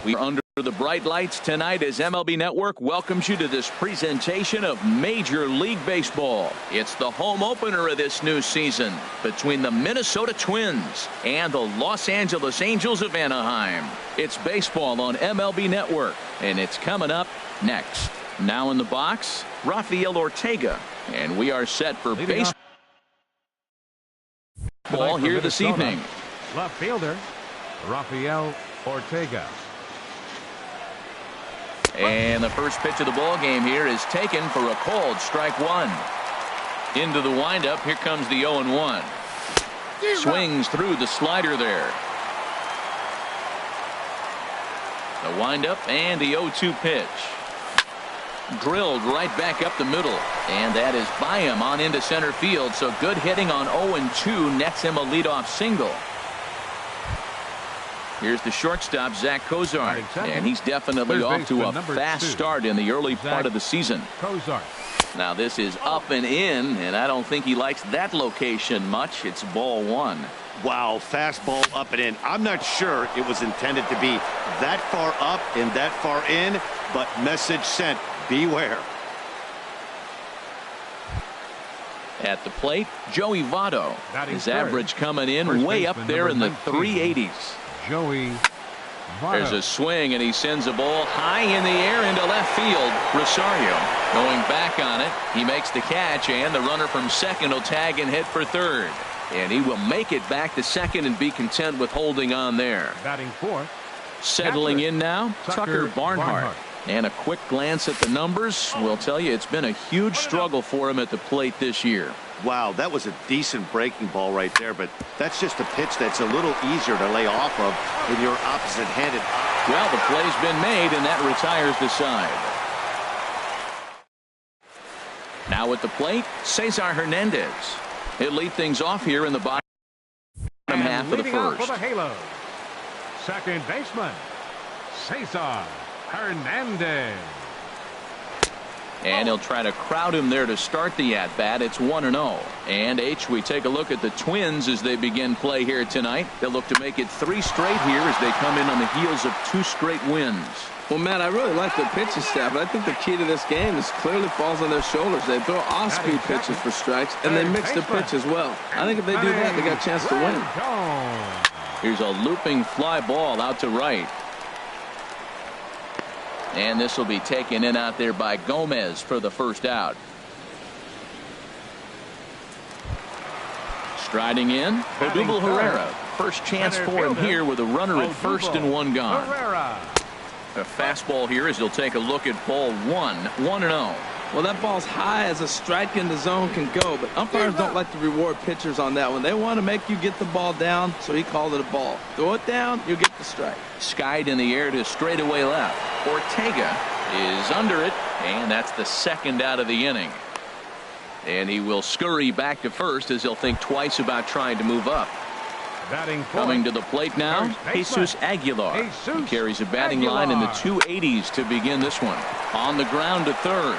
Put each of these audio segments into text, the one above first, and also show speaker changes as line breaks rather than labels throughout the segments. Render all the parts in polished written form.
We are under the bright lights tonight as MLB Network welcomes you to this presentation of Major League Baseball. It's the home opener of this new season between the Minnesota Twins and the Los Angeles Angels of Anaheim. It's baseball on MLB Network, and it's coming up next. Now in the box, Rafael Ortega, and we are set for baseball here this evening.
Left fielder, Rafael Ortega.
And the first pitch of the ball game here is taken for a called strike one. Into the windup. Here comes the 0-1. Swings through the slider there. The windup and the 0-2 pitch. Drilled right back up the middle. And that is by him on into center field. So good hitting on 0-2 nets him a leadoff single. Here's the shortstop, Zach Cozart, and he's definitely off to a fast start in the early part of the season. Now this is up and in, and I don't think he likes that location much. It's ball one.
Wow, fastball up and in. I'm not sure it was intended to be that far up and that far in, but message sent, beware.
At the plate, Joey Votto. His average coming in way up there in the 380s.
Joey Votto.
There's a swing, and he sends a ball high in the air into left field. Rosario going back on it. He makes the catch, and the runner from second will tag and hit for third. And he will make it back to second and be content with holding on there.
Batting fourth.
Settling in now, Tucker Barnhart. And a quick glance at the numbers will tell you it's been a huge struggle for him at the plate this year.
Wow, that was a decent breaking ball right there, but that's just a pitch that's a little easier to lay off of when you're opposite-handed.
Well, the play's been made, and that retires the side. Now at the plate, Cesar Hernandez. He'll lead things off here in the bottom half of the first.
For the Halos, second baseman, Cesar Hernandez.
And he'll try to crowd him there to start the at-bat. It's 1-0. And we take a look at the Twins as they begin play here tonight. They'll look to make it 3 straight here as they come in on the heels of 2 straight wins.
Well, Matt, I really like the pitching staff, but I think the key to this game is clearly falls on their shoulders. They throw off-speed pitches for strikes, and they mix the pitch as well. I think if they do that, they got a chance to win.
Here's a looping fly ball out to right. And this will be taken in out there by Gomez for the first out. Striding in, Odubel Herrera. First chance for him here with a runner at first and one gone. A fastball here as he'll take a look at ball one. 1-0.
Well, that ball's high as a strike in the zone can go, but umpires don't like to reward pitchers on that one. They want to make you get the ball down, so he called it a ball. Throw it down, you get the strike.
Skied in the air to straightaway left. Ortega is under it, and that's the second out of the inning. And he will scurry back to first as he'll think twice about trying to move up. Coming to the plate now, Jesus Aguilar. He carries a batting line in the 280s to begin this one. On the ground to third.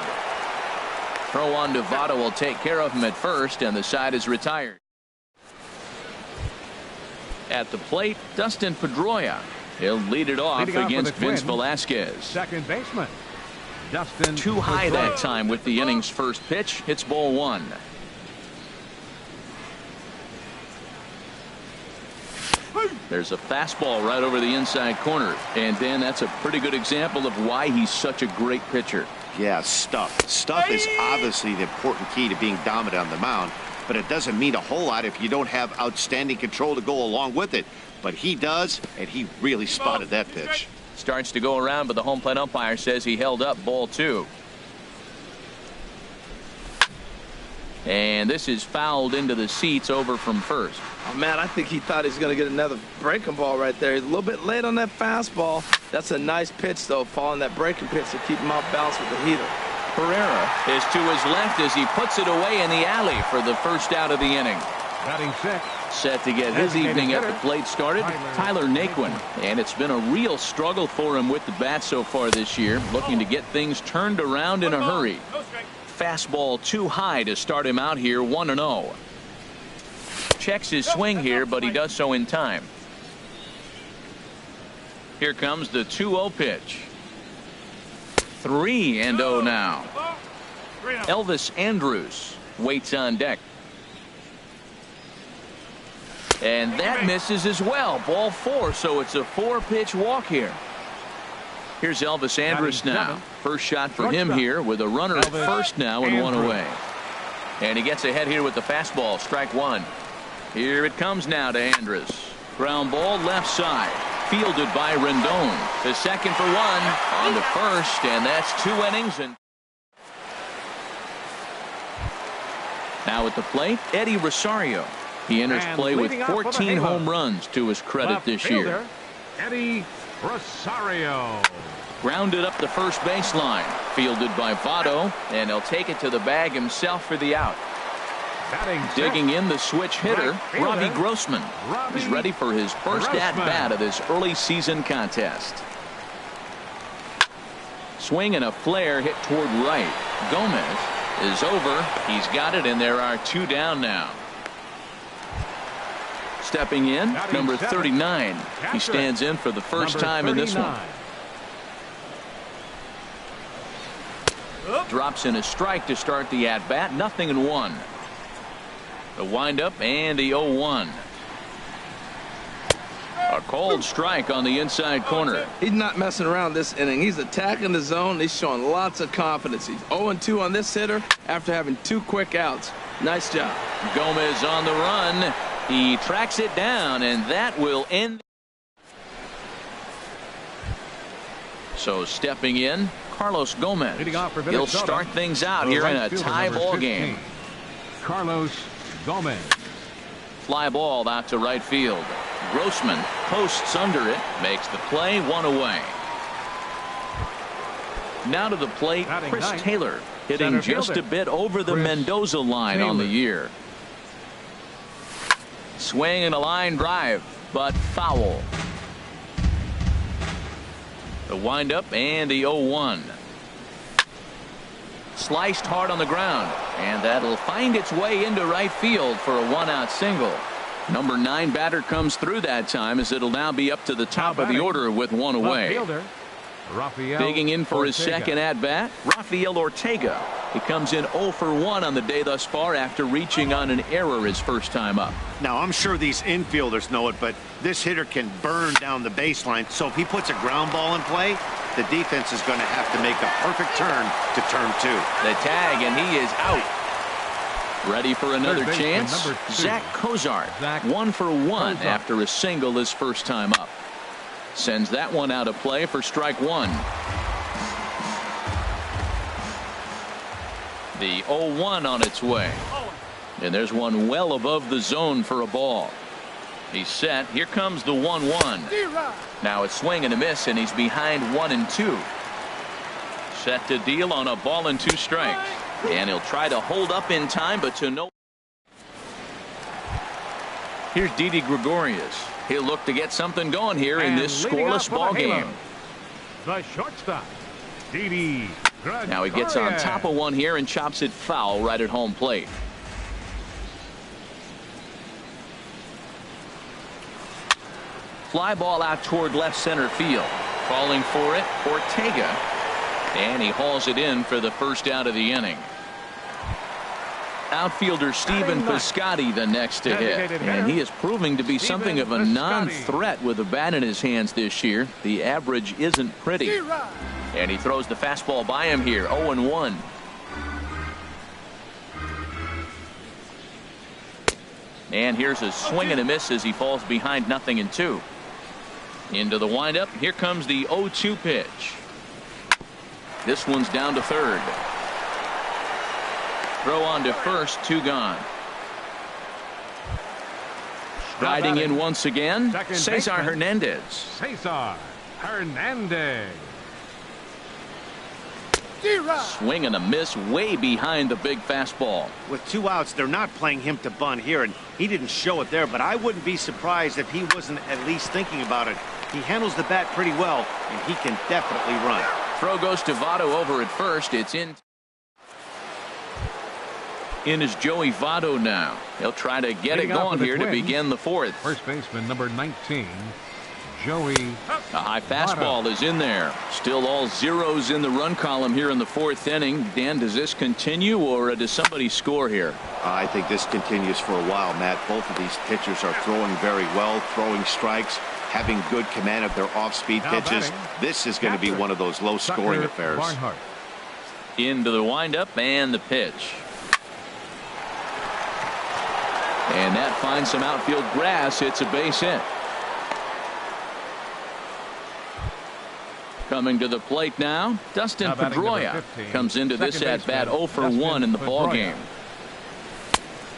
Throw on to Votto will take care of him at first, and the side is retired. At the plate, Dustin Pedroia. He'll lead it off against Vince Velasquez.
Second baseman, Dustin
Too high that time with the inning's first pitch. It's ball one. There's a fastball right over the inside corner. And Dan, that's a pretty good example of why he's such a great pitcher.
Yeah, stuff. Stuff is obviously the important key to being dominant on the mound, but it doesn't mean a whole lot if you don't have outstanding control to go along with it. But he does, and he really spotted that pitch.
Starts to go around, but the home plate umpire says he held up ball two. And this is fouled into the seats over from first.
Oh, man, I think he thought he was going to get another breaking ball right there. He's a little bit late on that fastball. That's a nice pitch, though, following that breaking pitch to keep him off balance with the heater.
Herrera is to his left as he puts it away in the alley for the first out of the inning.
Batting sixth.
Set to get his evening at the plate started, Tyler Naquin. And it's been a real struggle for him with the bat so far this year, looking to get things turned around in a hurry. Fastball too high to start him out here, 1-0. Checks his swing here, but he does so in time. Here comes the 2-0 pitch. 3-0 now. Elvis Andrus waits on deck. And that misses as well. Ball 4, so it's a 4-pitch walk here. Here's Elvis Andrus now. First shot for him here with a runner at first now and 1 away. And he gets ahead here with the fastball. Strike 1. Here it comes now to Andrus. Ground ball left side. Fielded by Rendon. To second for 1. On to first, and that's 2 innings. And now at the plate, Eddie Rosario. He enters play with 14 home runs to his credit this year.
Eddie Rosario.
Grounded up the first baseline. Fielded by Votto, and he'll take it to the bag himself for the out. Digging in the switch hitter, Robbie Grossman. He's ready for his first at-bat of this early season contest. Swing and a flare hit toward right. Gomez is over. He's got it, and there are 2 down now. Stepping in, number 39. He stands in for the first time in this one. Drops in a strike to start the at-bat. 0-1. The windup and the 0-1. A cold strike on the inside corner.
He's not messing around this inning. He's attacking the zone. He's showing lots of confidence. He's 0-2 on this hitter after having 2 quick outs. Nice job.
Gomez on the run. He tracks it down, and that will end. So stepping in, Carlos Gomez. He'll start things out here in a tie ball game.
Carlos Gomez.
Fly ball out to right field. Grossman posts under it, makes the play, 1 away. Now to the plate, Chris Taylor, hitting just a bit over the Mendoza line on the year. Swing and a line drive, but foul. The windup and the 0-1. Sliced hard on the ground, and that'll find its way into right field for a 1-out single. Number 9 batter comes through that time, as it'll now be up to the top of the order with 1 away. Digging in for his second at-bat, Rafael Ortega. He comes in 0 for 1 on the day thus far after reaching on an error his first time up.
Now, I'm sure these infielders know it, but this hitter can burn down the baseline. So if he puts a ground ball in play, the defense is going to have to make a perfect turn to turn 2.
The tag, and he is out. Ready for another chance? Zach Cozart, 1 for 1 after a single his first time up. Sends that one out of play for strike 1. The 0-1 on its way. And there's one well above the zone for a ball. He's set. Here comes the 1-1. Now it's swing and a miss, and he's behind 1-2. Set to deal on a ball and 2 strikes. And he'll try to hold up in time, but to no. Here's Didi Gregorius. He'll look to get something going here in this scoreless ball game.
The shortstop, Didi.
Now he gets on top of one here and chops it foul right at home plate. Fly ball out toward left center field. Calling for it, Ortega. And he hauls it in for the first out of the inning. Outfielder Stephen Piscotty the next to hit, and he is proving to be something of a non-threat with a bat in his hands this year. The average isn't pretty, and he throws the fastball by him here. 0-1. And here's a swing and a miss as he falls behind 0-2. Into the windup. Here comes the 0-2 pitch. This one's down to third. Throw on to first, 2 gone. Riding in once again, Cesar Hernandez.
Cesar Hernandez.
Swing and a miss way behind the big fastball.
With 2 outs, they're not playing him to bunt here, and he didn't show it there, but I wouldn't be surprised if he wasn't at least thinking about it. He handles the bat pretty well, and he can definitely run.
Throw goes to Votto over at first. It's in. In is Joey Votto now. He'll try to get it going here to begin the 4th.
First baseman number 19, Joey.
A high fastball is in there. Still all zeros in the run column here in the fourth inning. Dan, does this continue or does somebody score here?
I think this continues for a while, Matt. Both of these pitchers are throwing very well, throwing strikes, having good command of their off-speed pitches. This is going to be one of those low-scoring affairs.
Barnhart.
Into the windup and the pitch. And that finds some outfield grass. It's a base hit. Coming to the plate now, Dustin Pedroia comes into this at bat 0 for 1 in the ball game.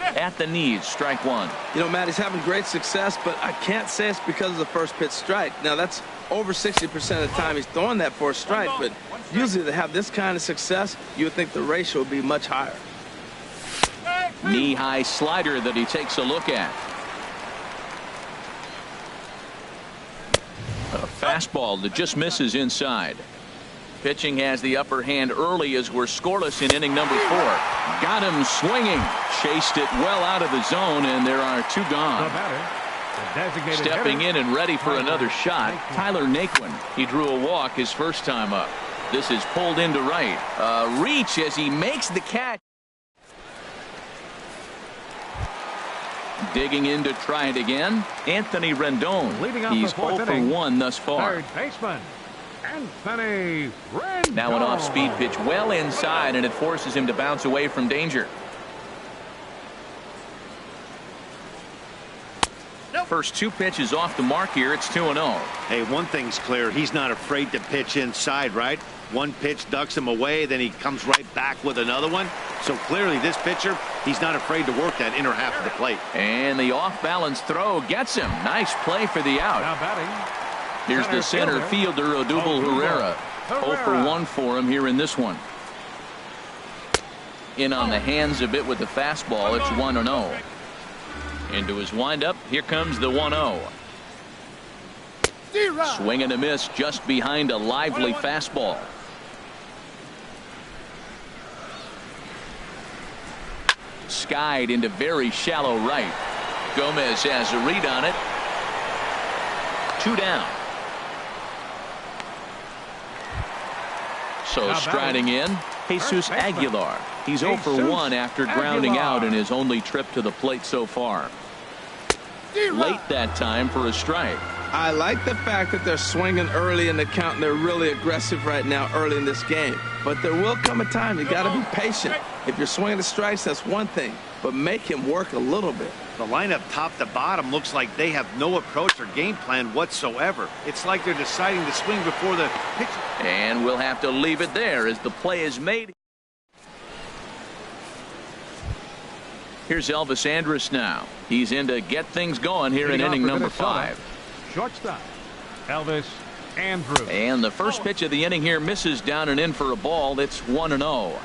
At the knees, strike one.
You know, Matt, he's having great success, but I can't say it's because of the first pitch strike. Now, that's over 60% of the time he's throwing that for a strike, but usually to have this kind of success, you would think the ratio would be much higher.
Knee-high slider that he takes a look at. A fastball that just misses inside. Pitching has the upper hand early as we're scoreless in inning number 4. Got him swinging. Chased it well out of the zone, and there are two gone. Stepping in and ready for another shot, Tyler Naquin. He drew a walk his first time up. This is pulled into right. Reach as he makes the catch. Digging in to try it again, Anthony Rendon. He's 0 for 1 thus far.
Third baseman, Anthony Rendon.
Now an off-speed pitch well inside, and it forces him to bounce away from danger. First two pitches off the mark here. It's 2-0.
Hey, one thing's clear. He's not afraid to pitch inside, right? One pitch ducks him away, then he comes right back with another one. So clearly this pitcher, he's not afraid to work that inner half of the plate.
And the off-balance throw gets him. Nice play for the out.
Now batting.
Here's the center fielder, Odubel Herrera. 0 for 1 for him here in this one. In on the hands a bit with the fastball. It's 1-0. Into his windup. Here comes the 1-0. Swing and a miss just behind a lively fastball. Skied into very shallow right. Gomez has a read on it. 2 down. So striding in, Jesus Aguilar. He's 0 for 1 after grounding out in his only trip to the plate so far. Late that time for a strike.
I like the fact that they're swinging early in the count and they're really aggressive right now early in this game. But there will come a time you got to be patient. If you're swinging the strikes, that's one thing, but make him work a little bit.
The lineup top to bottom looks like they have no approach or game plan whatsoever. It's like they're deciding to swing before the pitch.
And we'll have to leave it there as the play is made. Here's Elvis Andrus now. He's in to get things going here in inning number 5.
Shortstop, Elvis Andrus.
And the first pitch of the inning here misses down and in for a ball. It's 1-0.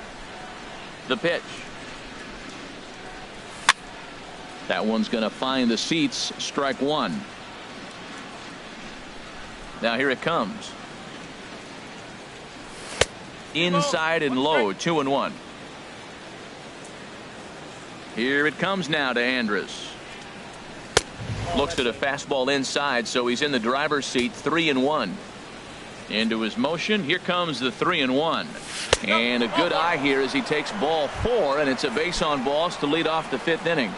The pitch. That one's going to find the seats. Strike one. Now here it comes. Inside and low. 2-1. Here it comes now to Andrus. Looks at a fastball inside, so he's in the driver's seat. 3-1. Into his motion. Here comes the 3-1. And a good eye here as he takes ball 4, and it's a base on balls to lead off the 5th inning.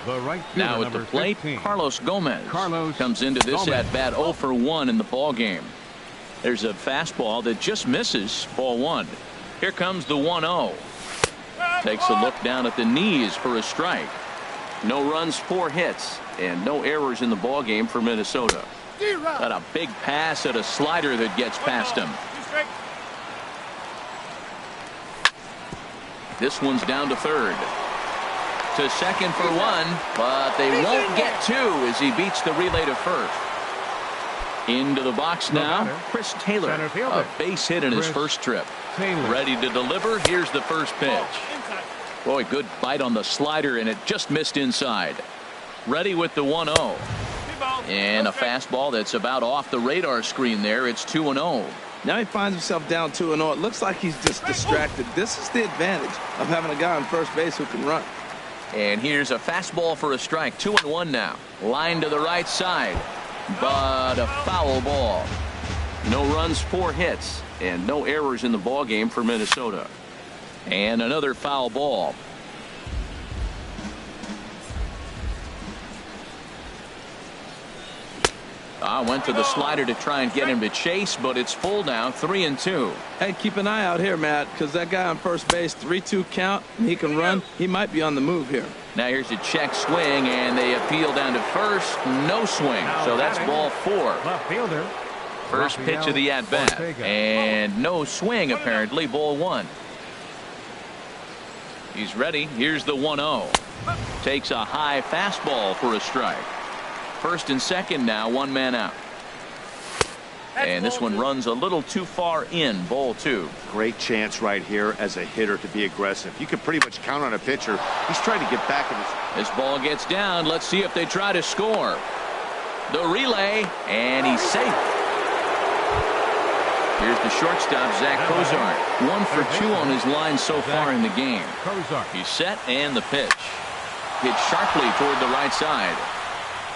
The right
now at the plate,
15.
Carlos Gomez comes into this at bat 0 for 1 in the ball game. There's a fastball that just misses. Ball 1. Here comes the 1-0. Takes a look down at the knees for a strike. No runs, 4 hits, and no errors in the ball game for Minnesota. Got a big pass at a slider that gets past him. This one's down to third. To second for 1, but they won't get 2 as he beats the relay to first. Into the box now, Chris Taylor. A base hit in his first trip. Ready to deliver. Here's the first pitch. Boy, good bite on the slider, and it just missed inside. Ready with the 1-0. And a fastball that's about off the radar screen there. It's 2-0.
Now he finds himself down 2-0. It looks like he's just distracted. This is the advantage of having a guy on first base who can run.
And here's a fastball for a strike. 2-1 now. Line to the right side. but a foul ball. No runs, 4 hits, and no errors in the ball game for Minnesota. And another foul ball. Went to the slider to try and get him to chase, but it's full now, 3-2.
Hey, keep an eye out here, Matt, because that guy on first base, 3-2 count, and he can run. He might be on the move here.
Now here's a check swing, and they appeal down to first. No swing, so that's ball 4.
Left fielder.
First pitch of the at-bat, and no swing apparently, ball 1. He's ready. Here's the 1-0. Takes a high fastball for a strike. First and second now, 1 man out. And this one runs a little too far in, ball 2.
Great chance right here as a hitter to be aggressive. You can pretty much count on a pitcher. He's trying to get back in his...
This ball gets down. Let's see if they try to score. The relay, and he's safe. Here's the shortstop, Zach Cozart. 1 for 2 on his line so far in the game. He's set, and the pitch. Hit sharply toward the right side.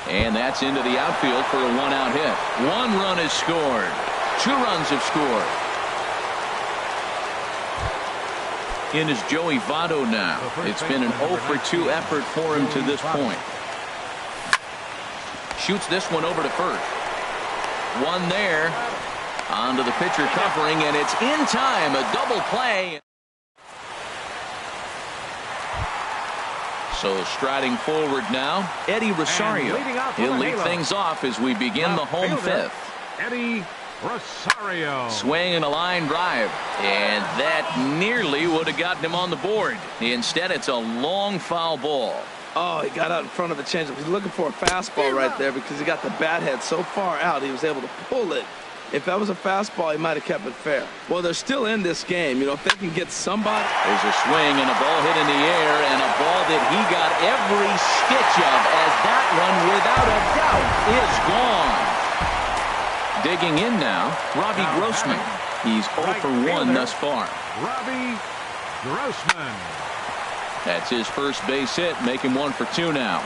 And that's into the outfield for a 1-out hit. 1 run is scored. 2 runs have scored. In is Joey Votto now. It's been an 0 for 2 effort for him to this point. Shoots this one over to first. 1 there. Onto the pitcher covering, and it's in time. A double play. So striding forward now, Eddie Rosario. He'll lead things off as we begin the home 5th.
Eddie Rosario.
Swing and a line drive, and that nearly would have gotten him on the board. Instead, it's a long foul ball.
Oh, he got out in front of the changeup. He's looking for a fastball right there because he got the bat head so far out he was able to pull it. If that was a fastball, he might have kept it fair. Well, they're still in this game. You know, if they can get somebody.
There's a swing and a ball hit in the air, and a ball that he got every stitch of, as that one, without a doubt, is gone. Digging in now, Robbie Grossman. He's 0 for 1 thus far.
Robbie Grossman.
That's his first base hit, make him 1 for 2 now.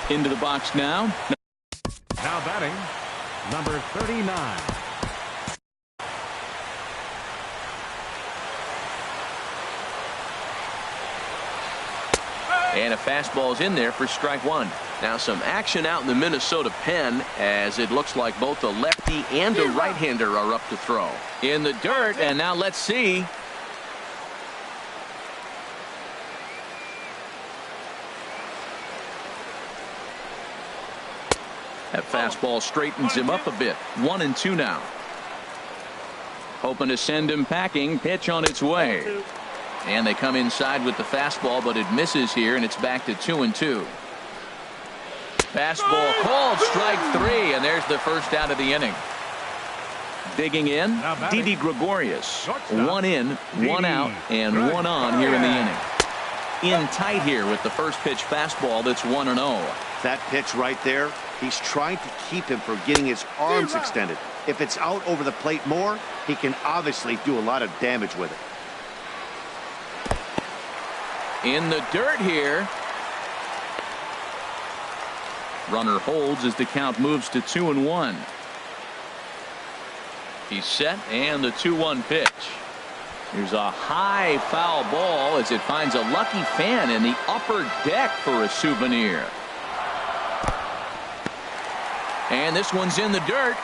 Into the box now.
Now batting, number 39.
And a fastball's in there for strike 1. Now some action out in the Minnesota pen, as it looks like both a lefty and a right-hander are up to throw. In the dirt, and now let's see. That fastball straightens him up a bit. 1-2 now. Hoping to send him packing. Pitch on its way. And they come inside with the fastball, but it misses here, and it's back to 2-2. Fastball called, strike 3, and there's the first out of the inning. Digging in, Didi Gregorius. 1 in, 1 out, and 1 on here in the inning. In tight here with the first pitch fastball that's 1-0.
That pitch right there, he's trying to keep him from getting his arms extended. If it's out over the plate more, he can obviously do a lot of damage with it.
In the dirt here. Runner holds as the count moves to 2-1. He's set, and the 2-1 pitch. Here's a high foul ball as it finds a lucky fan in the upper deck for a souvenir. And this one's in the dirt.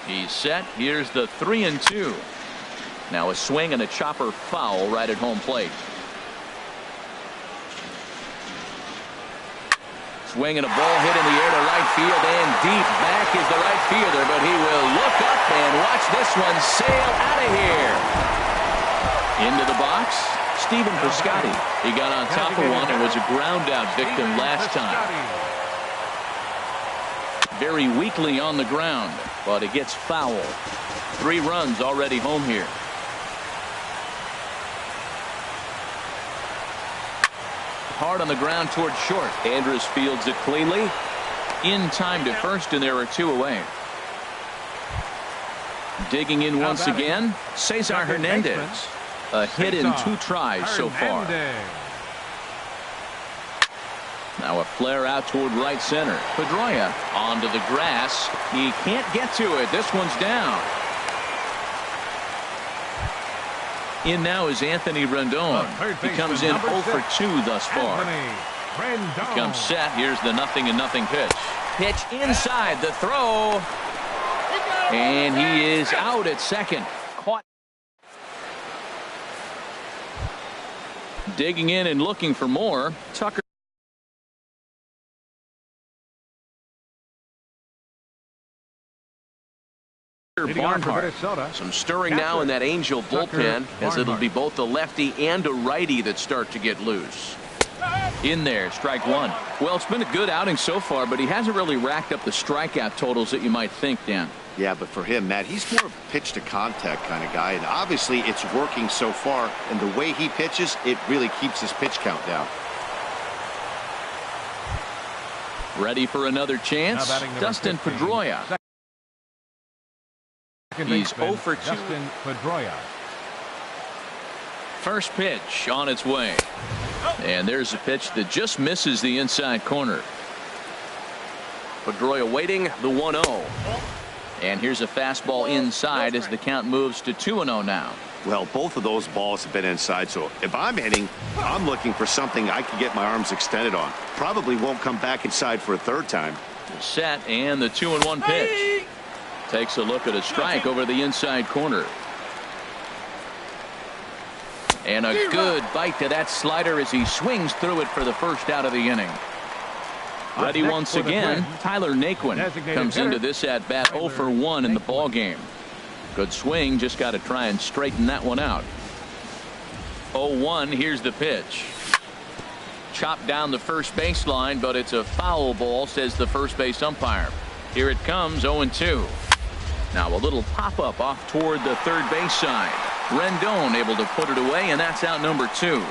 He's set. Here's the 3-2. Now a swing and a chopper foul right at home plate. Swing and a ball hit in the air to right field, and deep back is the right fielder, but he will look up and watch this one sail out of here. Into the box, Stephen Piscotty. He got on top of one and was a ground out victim last time. Very weakly on the ground, but it gets foul. 3 runs already home here. Hard on the ground toward short. Andrus fields it cleanly. In time to first, and there are 2 away. Digging in once
batting,
again, Cesar
second
Hernandez.
baseman,
A hit in
Cesar
2 tries so far.
Hernandez.
Now a flare out toward right center. Pedroia onto the grass. He can't get to it. This one's down. In now is Anthony Rendon. He comes in 0 for 2 thus far.
Anthony Rendon.
Comes set. Here's the 0-0 pitch. Pitch inside the throw. And he is out at second. Caught. Digging in and looking for more. Tucker. Barnhart. Some stirring now in that Angel bullpen, as it'll be both a lefty and a righty that start to get loose. In there, strike 1. Well, it's been a good outing so far, but he hasn't really racked up the strikeout totals that you might think, Dan.
Yeah, but for him, Matt, he's more of a pitch to contact kind of guy, and obviously it's working so far, and the way he pitches, it really keeps his pitch count down.
Ready for another chance? Dustin Pedroia. He's 0 for 2.
Dustin Pedroia.
First pitch on its way. And there's a pitch that just misses the inside corner. Pedroia waiting, the 1-0. And here's a fastball inside as the count moves to 2-0 now.
Well, both of those balls have been inside, so if I'm hitting, I'm looking for something I can get my arms extended on. Probably won't come back inside for a third time.
Set and the 2-1 pitch. Takes a look at a strike over the inside corner. And a good bite to that slider as he swings through it for the first out of the inning. Ready once again, Tyler Naquin comes into this at bat 0 for 1 in the ball game. Good swing, just got to try and straighten that one out. 0-1, here's the pitch. Chopped down the first baseline, but it's a foul ball, says the first base umpire. Here it comes, 0-2. Now a little pop-up off toward the third base side. Rendon able to put it away, and that's out number 2.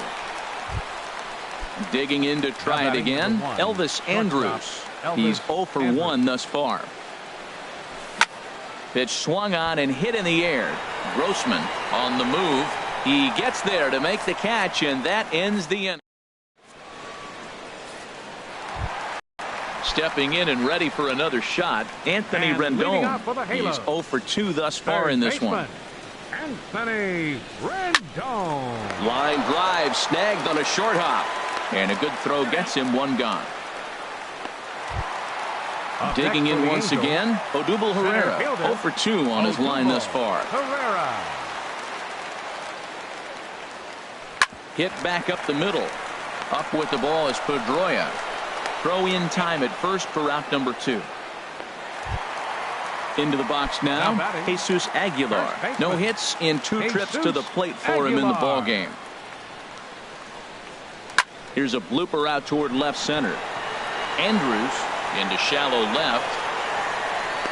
Digging in to try it again, Elvis Andrus. He's 0 for 1 thus far. Pitch swung on and hit in the air. Grossman on the move. He gets there to make the catch, and that ends the inning. Stepping in and ready for another shot, Anthony Rendon. He's 0 for 2 thus far in this one.
Anthony Rendon.
Line drive snagged on a short hop. And a good throw gets him one gone. Digging in once again, Odubel Herrera, 0 for 2 on his line thus far.
Herrera.
Hit back up the middle. Up with the ball is Pedroia. Throw in time at first for out number 2. Into the box now, Jesus Aguilar. No hits in 2 trips to the plate for him in the ball game. Here's a blooper out toward left center. Andrews into shallow left.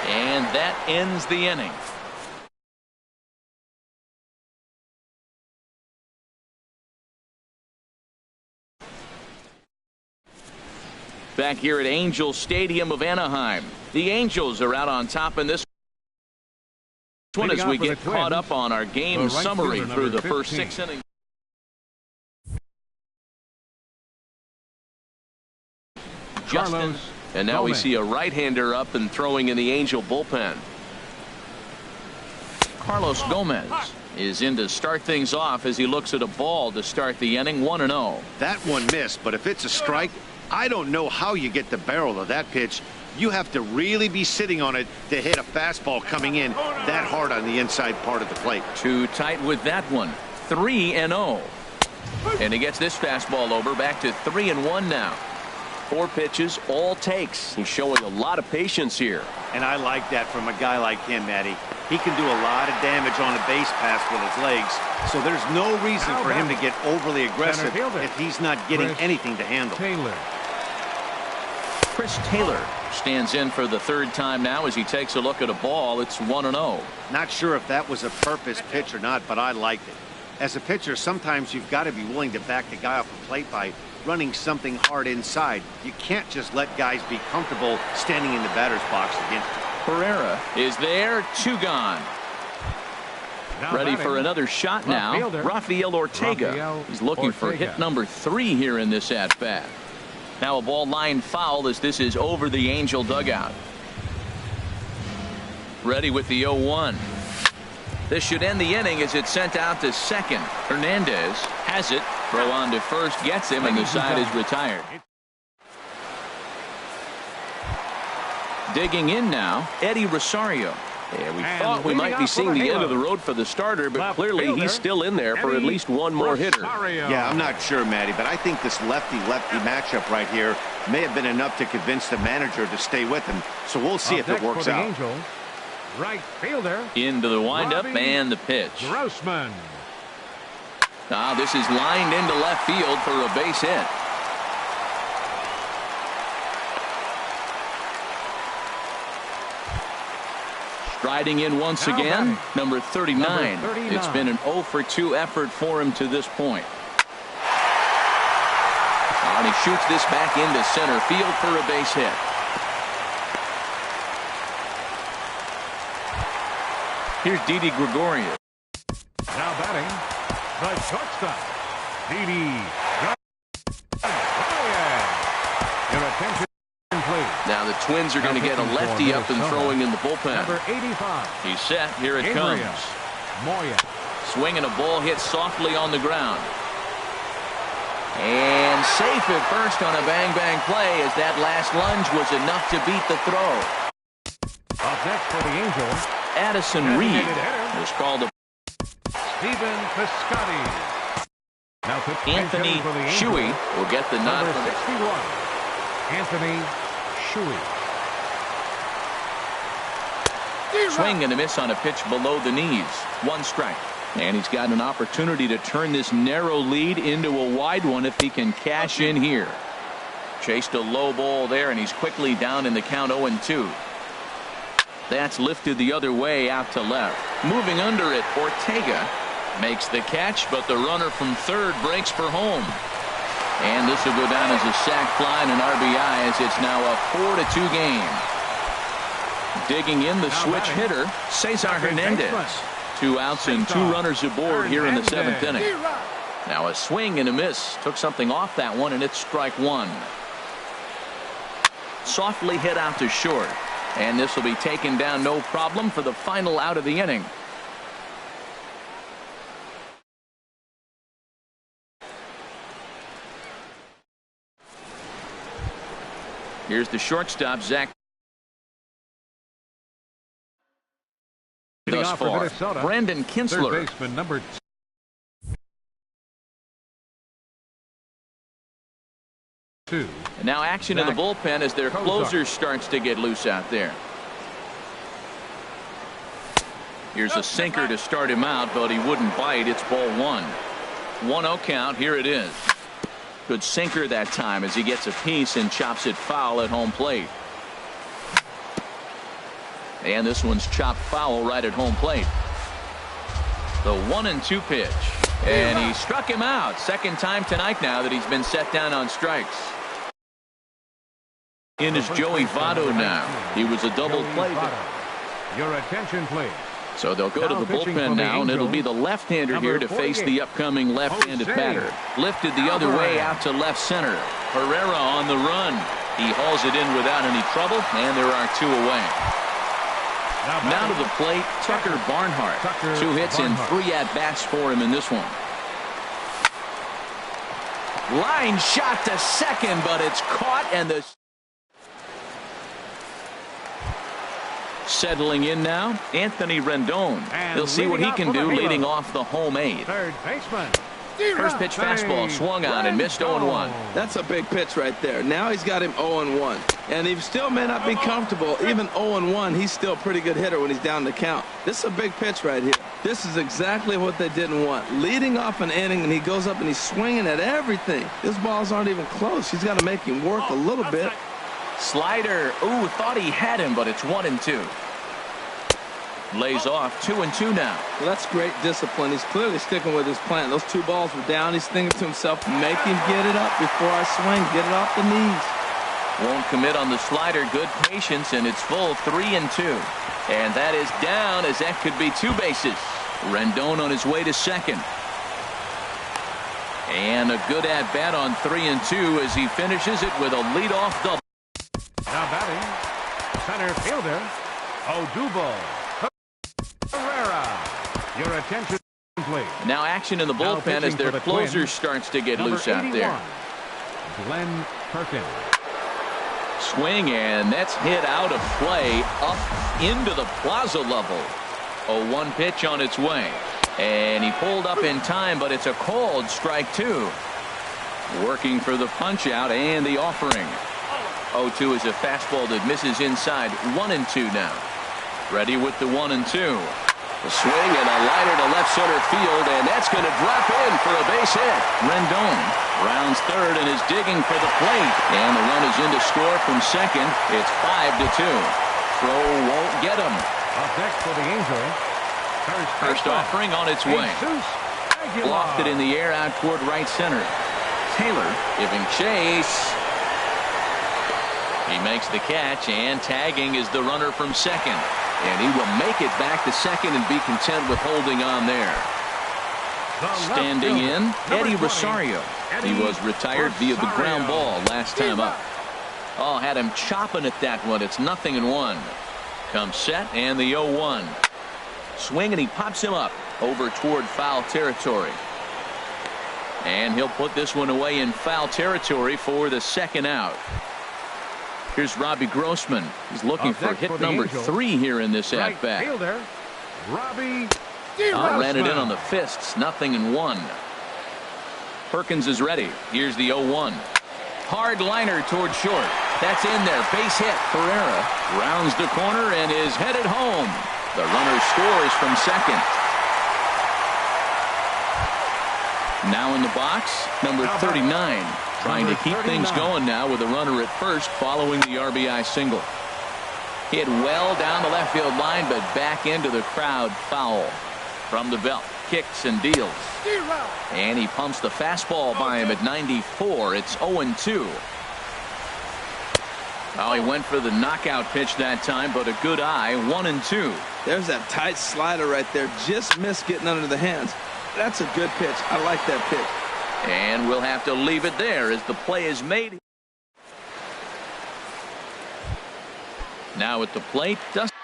And that ends the inning. Back here at Angel Stadium of Anaheim. The Angels are out on top in this one as we get caught up on our game summary through the first 6 innings. Justin, and now we see a right-hander up and throwing in the Angel bullpen. Carlos Gomez is in to start things off as he looks at a ball to start the inning. 1-0.
That one missed, but if it's a strike, I don't know how you get the barrel of that pitch. You have to really be sitting on it to hit a fastball coming in that hard on the inside part of the plate.
Too tight with that one. 3-0. And he gets this fastball over, back to 3-1 now. 4 pitches, all takes. He's showing a lot of patience here.
And I like that from a guy like him, Matty. He can do a lot of damage on a base pass with his legs, so there's no reason for him to get overly aggressive if he's not getting anything to handle.
Chris Taylor stands in for the 3rd time now as he takes a look at a ball. It's 1-0.
Not sure if that was a purpose pitch or not, but I liked it. As a pitcher, sometimes you've got to be willing to back the guy off the plate by running something hard inside. You can't just let guys be comfortable standing in the batter's box against you.
Herrera is there, 2 gone. Ready for another shot now. Rafael Ortega. He's looking for hit number 3 here in this at-bat. Now a ball line foul as this is over the Angel dugout. Ready with the 0-1. This should end the inning as it's sent out to second. Hernandez has it. Throw on to first gets him, and the side is retired. Digging in now, Eddie Rosario. Yeah, we thought we might be seeing the end of the road for the starter, but clearly he's still in there for at least one more hitter.
Yeah, I'm not sure, Matty, but I think this lefty-lefty matchup right here may have been enough to convince the manager to stay with him. So we'll see if it works out.
Angels, right fielder.
Into the windup and the pitch.
Grossman.
Now this is lined into left field for a base hit. Striding in once again, number 39. It's been an 0 for 2 effort for him to this point. And he shoots this back into center field for a base hit. Here's Didi Gregorius.
Now batting, the shortstop, Didi Gregorius. Your attention, please.
Now the Twins are going to get a lefty up and throwing in the bullpen.
Number 85.
He's set. Here it comes.
Moya.
Swinging a ball hit softly on the ground. And safe at first on a bang-bang play as that last lunge was enough to beat the throw.
Up next for the Angels,
Addison Reed was called a
Stephen Piscotty. Now
Anthony Shuey will get the nod
number
from
61. Anthony Shuey.
swing and a miss on a pitch below the knees. 1 strike. And he's got an opportunity to turn this narrow lead into a wide one if he can cash in here. Chased a low ball there, and he's quickly down in the count 0-2. That's lifted the other way out to left. Moving under it, Ortega makes the catch, but the runner from third breaks for home. And this will go down as a sac fly and an RBI as it's now a 4-2 game. Digging in the switch hitter, Cesar Hernandez. 2 outs and 2 runners aboard here in the 7th inning. Now a swing and a miss. Took something off that one, and it's strike 1. Softly hit out to short. And this will be taken down no problem for the final out of the inning. Here's the shortstop, Zach. Thus far, Brandon Kinsler.
Third baseman number 2.
And now action in the bullpen as their closer starts to get loose out there. Here's a sinker to start him out, but he wouldn't bite. It's ball 1. 1-0 count. Here it is. Good sinker that time as he gets a piece and chops it foul at home plate. And this one's chopped foul right at home plate. The 1-2 pitch. And he struck him out. 2nd time tonight now that he's been set down on strikes. In is Joey Votto now. He was a double play.
Your attention, please.
So they'll go to the bullpen now, and it'll be the left-hander here to face the upcoming left-handed batter. Lifted the other way out to left center. Herrera on the run. He hauls it in without any trouble, and there are 2 away. Now to the plate, Tucker Barnhart. 2 hits and 3 at-bats for him in this one. Line shot to second, but it's caught, and the settling in now, Anthony Rendon. He'll see what he can do leading off the home 8th.
Third baseman.
First pitch fastball swung on and missed 0-1.
That's a big pitch right there. Now he's got him 0-1. And he still may not be comfortable. Even 0-1, he's still a pretty good hitter when he's down the count. This is a big pitch right here. This is exactly what they didn't want. Leading off an inning, and he goes up and he's swinging at everything. His balls aren't even close. He's got to make him work a little bit.
Slider. Ooh, thought he had him, but it's 1-2. Lays off. 2-2 now.
Well, that's great discipline. He's clearly sticking with his plan. Those 2 balls were down. He's thinking to himself, make him get it up before I swing. Get it off the knees.
Won't commit on the slider. Good patience, and it's full. 3-2. And that is down as that could be 2 bases. Rendon on his way to second. And a good at-bat on 3 and 2 as he finishes it with a leadoff double.
Now batting, center fielder, Odubel Herrera. Your attention, please.
Now action in the
Now
bullpen as
pitching
their
for the
closer
Twins,
starts to get
number
loose out
81,
there.
Glenn Perkins.
Swing, and that's hit out of play up into the plaza level. A 1 pitch on its way. And he pulled up in time, but it's a called strike 2. Working for the punch out and the offering. 0-2 is a fastball that misses inside. 1 and 2 now. Ready with the 1 and 2. The swing and a liner to left center field, and that's going to drop in for a base hit. Rendon rounds third and is digging for the plate. And the run is in to score from second. It's 5-2. Throw won't get him.
Up next for the Angels,
First offering on its way. Blocked it in the air out toward right center. Taylor giving chase. He makes the catch, and tagging is the runner from second. And he will make it back to second and be content with holding on there. Standing in, Eddie Rosario. He was retired via the ground ball last time up. Oh, had him chopping at that one. It's 0-1. Comes set, and the 0-1. Swing, and he pops him up over toward foul territory. And he'll put this one away in foul territory for the second out. Here's Robbie Grossman. He's looking for hit number 3 here in this at-bat.
Robbie
Ran it in on the fists. 0-1. Perkins is ready. Here's the 0-1. Hard liner toward short. That's in there. Base hit. Ferreira rounds the corner and is headed home. The runner scores from second. Now in the box, number 39. Trying to keep things going now with a runner at first following the RBI single. Hit well down the left field line, but back into the crowd foul. From the belt, kicks and deals. And he pumps the fastball by him at 94. It's 0-2. Oh, he went for the knockout pitch that time, but a good eye. 1-2.
There's that tight slider right there. Just missed getting under the hands. That's a good pitch. I like that pitch.
And we'll have to leave it there as the play is made. Now at the plate, Dustin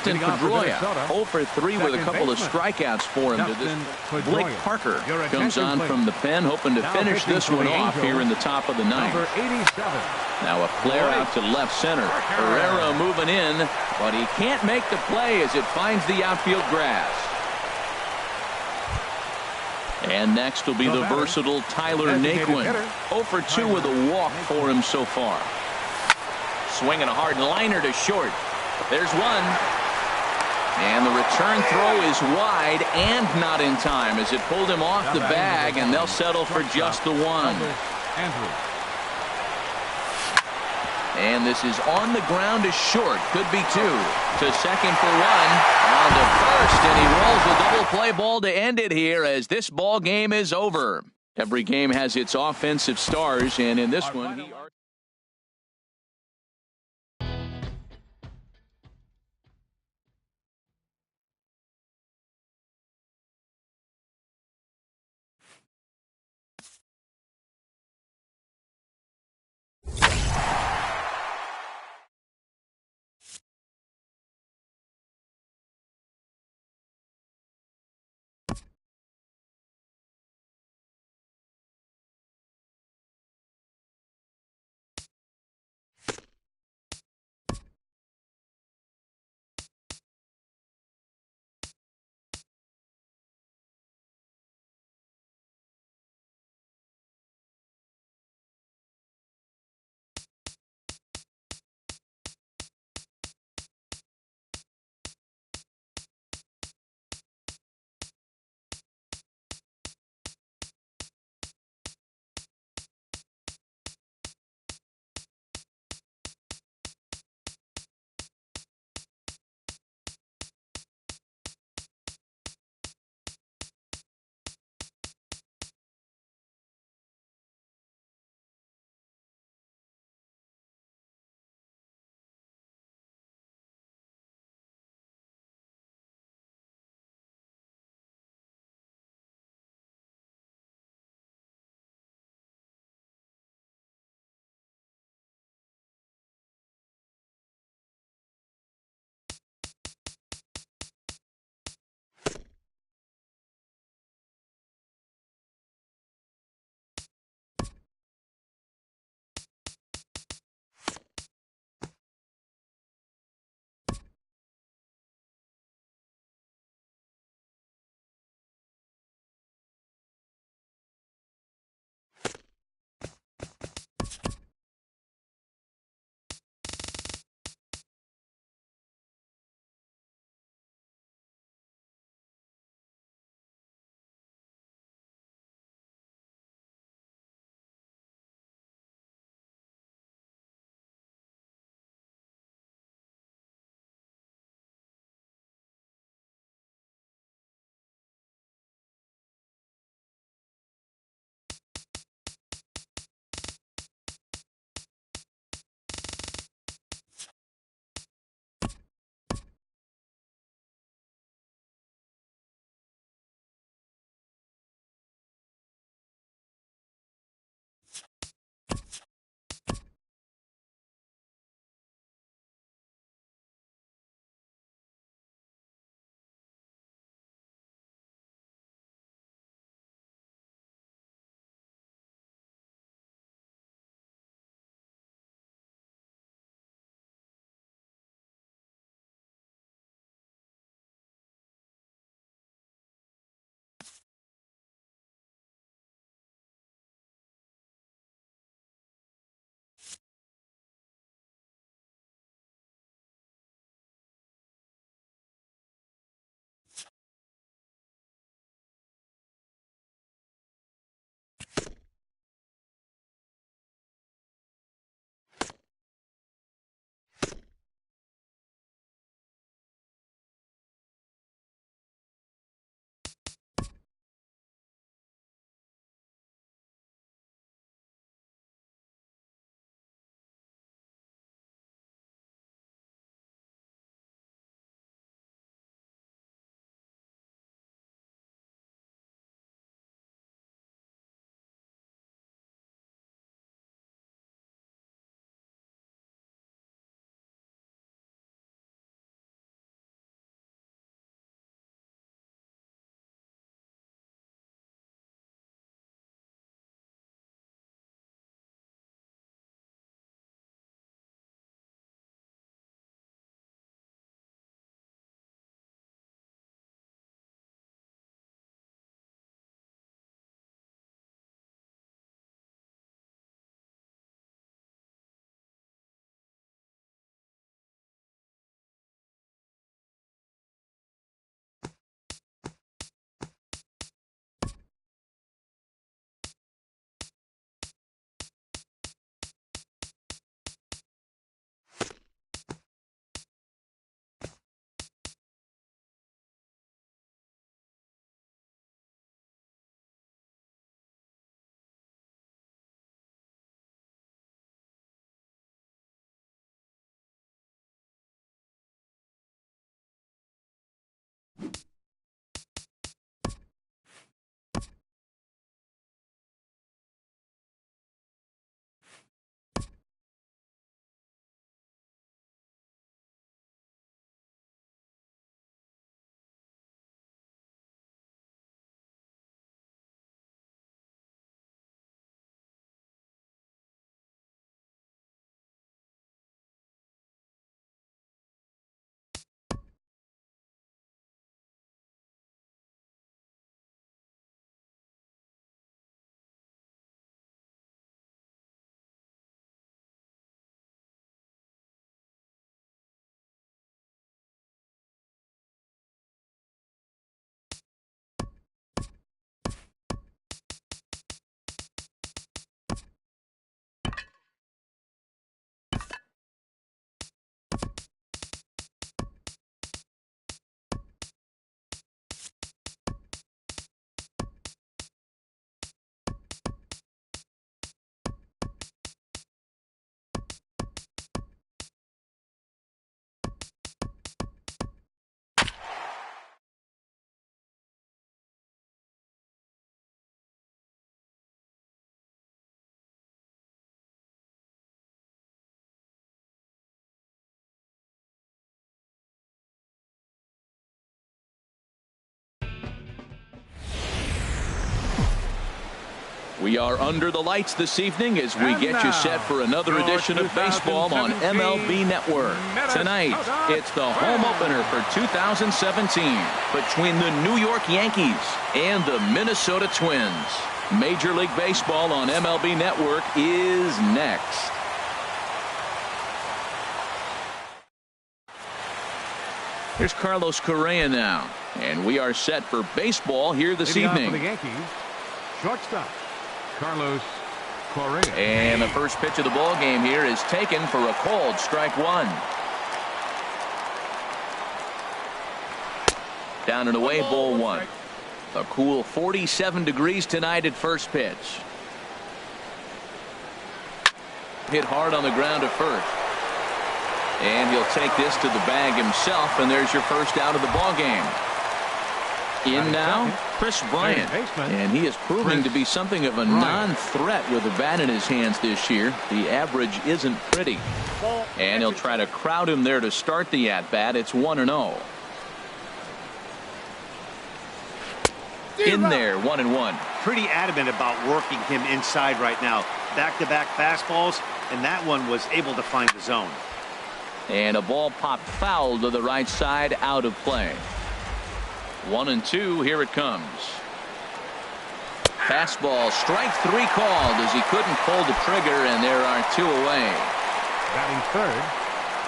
Pedroia, 0 for 3 with a couple of strikeouts for him. Blake Parker comes on from the pen, hoping to finish this one off here in the top of the ninth. Now a flare out to left center. Herrera moving in, but he can't make the play as it finds the outfield grass. And next will be the versatile Tyler Naquin. 0 for 2 with a walk for him so far. Swinging a hard liner to short. There's one. And the return throw is wide and not in time as it pulled him off the bag, and they'll settle for just the one. And this is on the ground to short. Could be 2. To second for 1. On to first, and he rolls the double play ball to end it here as this ball game is over. Every game has its offensive stars, and in this one he We are under the lights this evening as we get you set for another edition of baseball on MLB Network. Tonight, it's the home opener for 2017 between the New York Yankees and the Minnesota Twins. Major League Baseball on MLB Network is next. Here's Carlos Correa now, and we are set for baseball here this evening.
For the Yankees, shortstop Carlos Correa.
And the first pitch of the ball game here is taken for a called strike one. Down and away, ball one. A cool 47 degrees tonight at first pitch. Hit hard on the ground at first. And he'll take this to the bag himself, and there's your first out of the ball game. In now, Chris Bryant, and he is proving to be something of a non-threat with a bat in his hands this year. The average isn't pretty. And he'll try to crowd him there to start the at-bat. It's 1-0. In there, 1-1.
Pretty adamant about working him inside right now. Back-to-back fastballs, and that one was able to find the zone.
And a ball popped foul to the right side, out of play. 1-2, here it comes. Fastball, strike three called as he couldn't pull the trigger, and there are two away.
Batting third,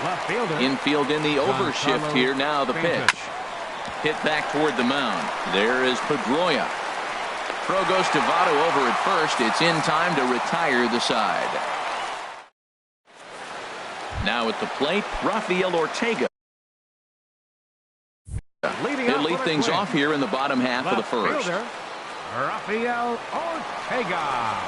left fielder.
Infield in the overshift here, now the pitch. Hit back toward the mound. There is Pedroia. Throw goes to Votto over at first. It's in time to retire the side. Now at the plate, Rafael Ortega. He'll lead things off here in the bottom half of the first.
Rafael Ortega.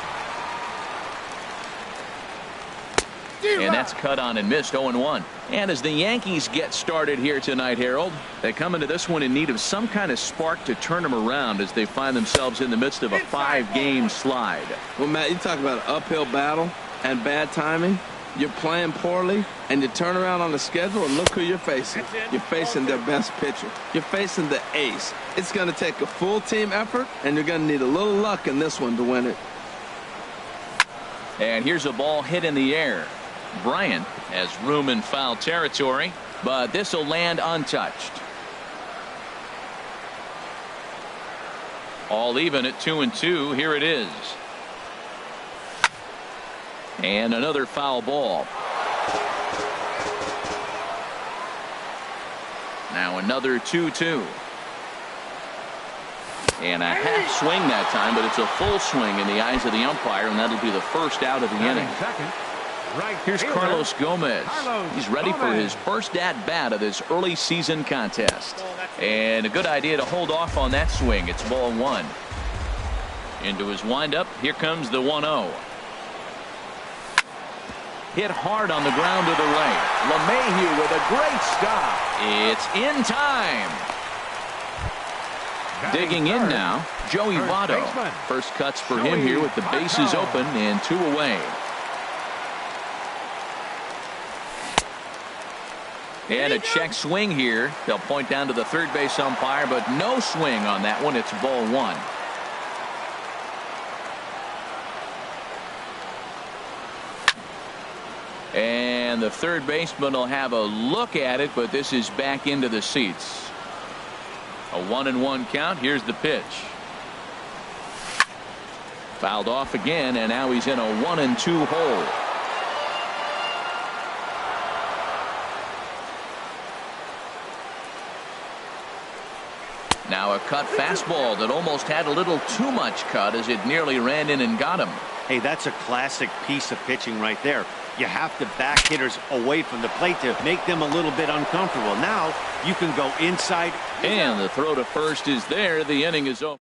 And that's cut on and missed, 0-1. And as the Yankees get started here tonight, Harold, they come into this one in need of some kind of spark to turn them around as they find themselves in the midst of a 5-game slide.
Well, Matt, you talk about an uphill battle and bad timing. You're playing poorly, and you turn around on the schedule, and look who you're facing. You're facing their best pitcher. You're facing the ace. It's going to take a full team effort, and you're going to need a little luck in this one to win it.
And here's a ball hit in the air. Bryant has room in foul territory, but this will land untouched. All even at 2-2. Here it is. And another foul ball. Now another 2-2. And a half swing that time, but it's a full swing in the eyes of the umpire, and that'll be the first out of the inning. Here's Carlos Gomez. He's ready for his first at-bat of this early season contest. And a good idea to hold off on that swing. It's ball one. Into his windup. Here comes the 1-0. Hit hard on the ground to the right. LeMahieu with a great stop. It's in time. Digging in now, Joey Votto. First cuts for him here with the bases open and two away. And a check swing here. They'll point down to the third base umpire, but no swing on that one. It's ball one. And the third baseman will have a look at it, but this is back into the seats. A 1-1 count. Here's the pitch. Fouled off again, and now he's in a 1-2 hole. Now a cut fastball that almost had a little too much cut as it nearly ran in and got him.
Hey, that's a classic piece of pitching right there. You have to back hitters away from the plate to make them a little bit uncomfortable. Now you can go inside.
And the throw to first is there. The inning is over.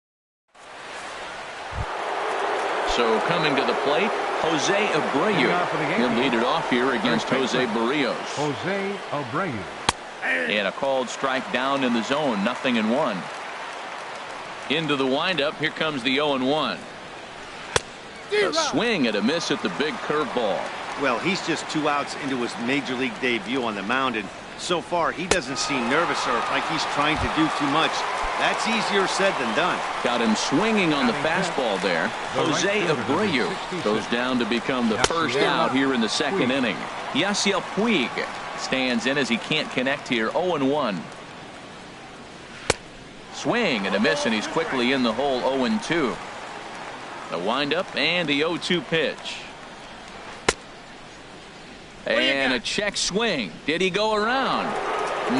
So coming to the plate, Jose Abreu. He'll lead it off here against Jose Barrios.
Jose Abreu.
And a called strike down in the zone. 0-1. Into the windup. Here comes the 0-1. A swing and a miss at the big curveball.
Well, he's just 2 outs into his major league debut on the mound, and so far he doesn't seem nervous or like he's trying to do too much. That's easier said than done.
Got him swinging on the fastball there. Jose Abreu goes down to become the first out here in the second inning. Yasiel Puig stands in as he can't connect here. 0-1. Swing and a miss, and he's quickly in the hole. 0-2. The windup and the 0-2 pitch. And a check swing. Did he go around?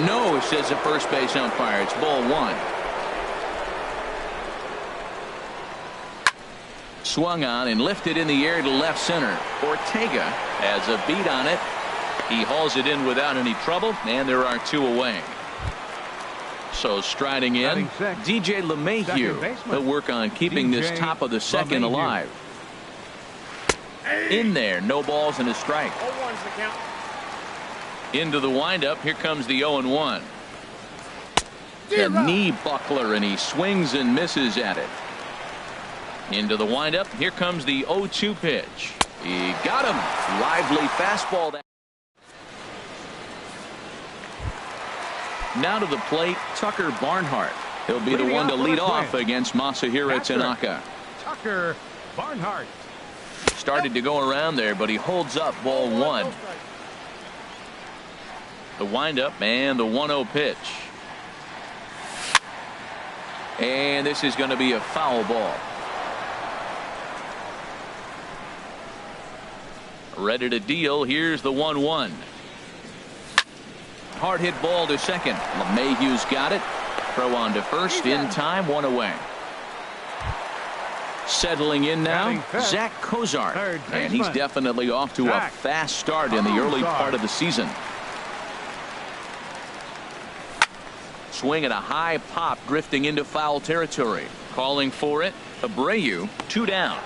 No, says the first base umpire. It's ball one. Swung on and lifted in the air to left center. Ortega has a beat on it. He hauls it in without any trouble, and there are two away. So striding in, DJ LeMahieu. He'll work on keeping this top of the second alive. In there, no balls and a strike. Into the windup, here comes the 0-1. The knee buckler, and he swings and misses at it. Into the windup, here comes the 0-2 pitch. He got him. Lively fastball. Now to the plate, Tucker Barnhart. He'll be the one to lead off against Masahiro Tanaka.
Tucker Barnhart.
Started to go around there, but he holds up. Ball one. The windup and the 1-0 pitch. And this is going to be a foul ball. Ready to deal. Here's the 1-1. Hard hit ball to second. LeMahieu's got it. Throw on to first in time. One away. Settling in now, Zach Cozart. And he's definitely off to a fast start in the early part of the season. Swing at a high pop, drifting into foul territory. Calling for it, Abreu, 2 down.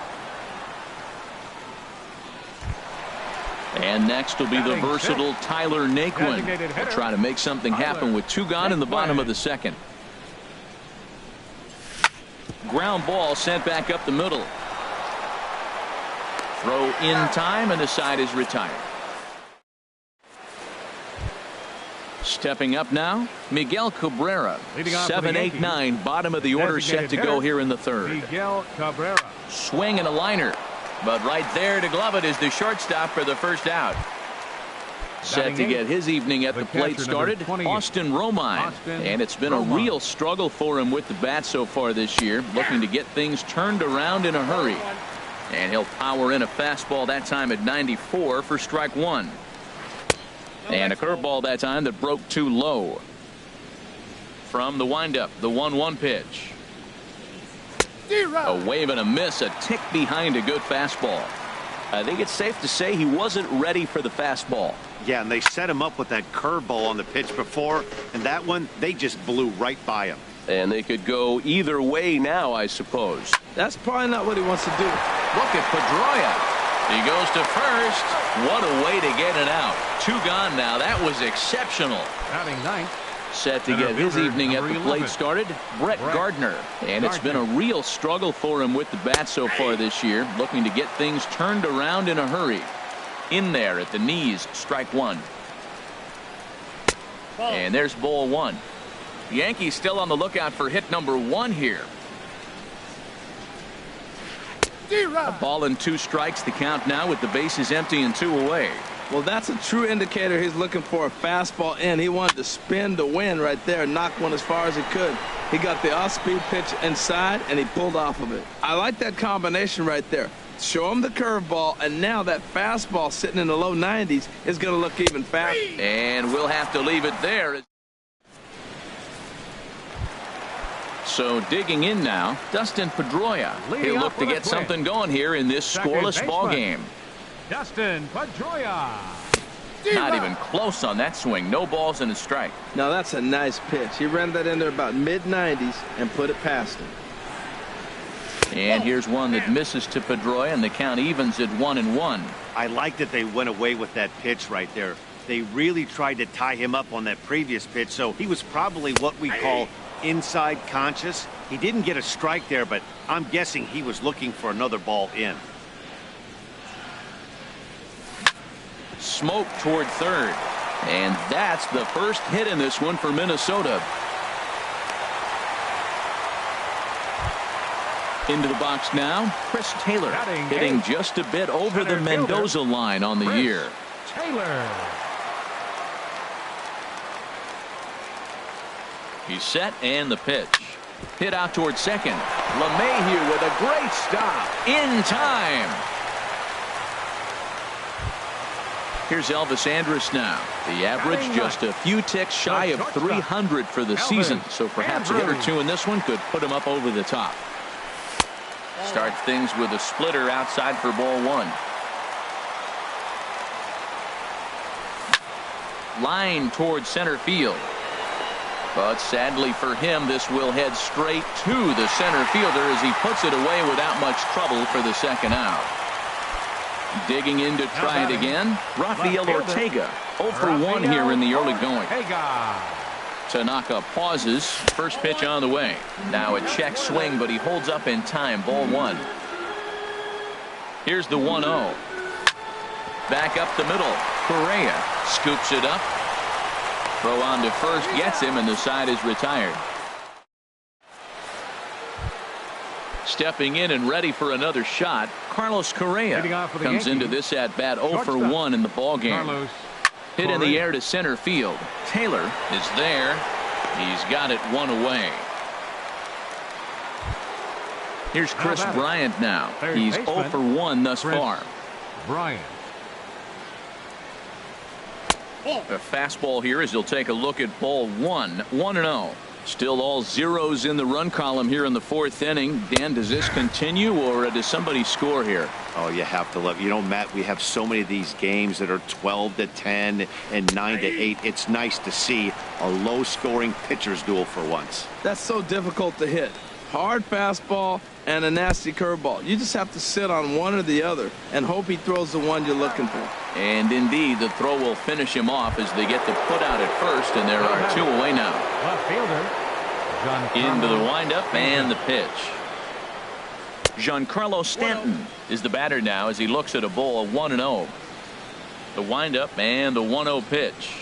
And next will be the versatile Tyler Naquin. He'll try to make something happen with 2 gone in the bottom of the second. Ground ball sent back up the middle. Throw in time, and the side is retired. Stepping up now, Miguel Cabrera. 7-8-9, bottom of the order, set to go here in the third.
Miguel Cabrera.
Swing and a liner. But right there to glove it is the shortstop for the first out. Set to get his evening at the plate started, Austin Romine. And it's been a real struggle for him with the bat so far this year, looking to get things turned around in a hurry. And he'll power in a fastball that time at 94 for strike one. And a curveball that time that broke too low. From the windup, the 1-1 pitch. A wave and a miss, a tick behind a good fastball. I think it's safe to say he wasn't ready for the fastball.
Yeah, and they set him up with that curveball on the pitch before, and that one, they just blew right by him.
And they could go either way now, I suppose.
That's probably not what he wants to do.
Look at Pedroia. He goes to first. What a way to get it out. 2 gone now. That was exceptional.
Batting ninth.
Set to get his evening at the plate started, Brett Gardner. And it's been a real struggle for him with the bat so far this year, looking to get things turned around in a hurry. In there at the knees, strike one. And there's ball one. Yankees still on the lookout for hit number 1 here. A ball and 2 strikes, the count now with the bases empty and 2 away.
Well, that's a true indicator he's looking for a fastball in. He wanted to spin to win right there, knock one as far as he could. He got the off-speed pitch inside, and he pulled off of it. I like that combination right there. Show him the curveball, and now that fastball sitting in the low 90s is going to look even faster.
And we'll have to leave it there. So digging in now, Dustin Pedroia. He'll look to get something going here in this scoreless ball game.
Dustin Pedroia.
Not even close on that swing. No balls and a strike.
Now that's a nice pitch. He ran that in there about mid-90s and put it past him.
And here's one that misses to Pedroia, and the count evens at 1-1.
I like that they went away with that pitch right there. They really tried to tie him up on that previous pitch, so he was probably what we call inside conscious. He didn't get a strike there, but I'm guessing he was looking for another ball in.
Smoke toward third. And that's the first hit in this one for Minnesota. Into the box now, Chris Taylor hitting just a bit over the Mendoza line on the year.
Taylor.
He's set and the pitch. Hit out towards second. LeMahieu with a great stop in time. Here's Elvis Andrus now. The average just a few ticks shy of 300 for the season, so perhaps a hit or two in this one could put him up over the top. Starts things with a splitter outside for ball one. Line towards center field. But sadly for him, this will head straight to the center fielder as he puts it away without much trouble for the second out. Digging in to try it again, Rafael Ortega. 0 for 1 here in the early going. Tanaka pauses. First pitch on the way. Now a check swing, but he holds up in time. Ball one. Here's the 1-0. Back up the middle. Correa scoops it up. Throw on to first gets him, and the side is retired. Stepping in and ready for another shot, Carlos Correa comes into this at bat 0 for 1 in the ball game. Hit in the air to center field. Taylor is there. He's got it one away. Here's Chris Bryant now. He's 0 for 1 thus far.
Bryant.
A fastball here as he'll take a look at ball one. 1-0. Still all zeros in the run column here in the fourth inning. Dan, does this continue or does somebody score here?
Oh, you have to love. You know, Matt, we have so many of these games that are 12-10 and 9-8. It's nice to see a low-scoring pitcher's duel for once.
That's so difficult to hit. Hard fastball and a nasty curveball. You just have to sit on one or the other and hope he throws the one you're looking for.
And indeed, the throw will finish him off as they get the put out at first, and there are two away now.
Left fielder.
Into the windup and the pitch. Giancarlo Stanton is the batter now as he looks at a ball 1-0. The windup and the 1-0 pitch.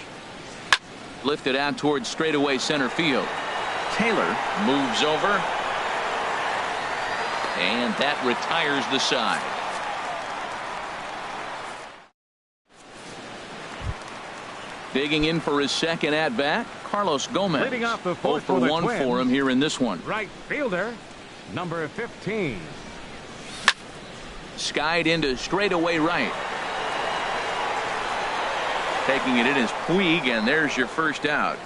Lifted out towards straightaway center field. Taylor moves over. And that retires the side. Digging in for his second at bat, Carlos Gomez. 0 for 1 for him here in this one.
Right fielder, number 15.
Skied into straightaway right. Taking it in is Puig, and there's your first out.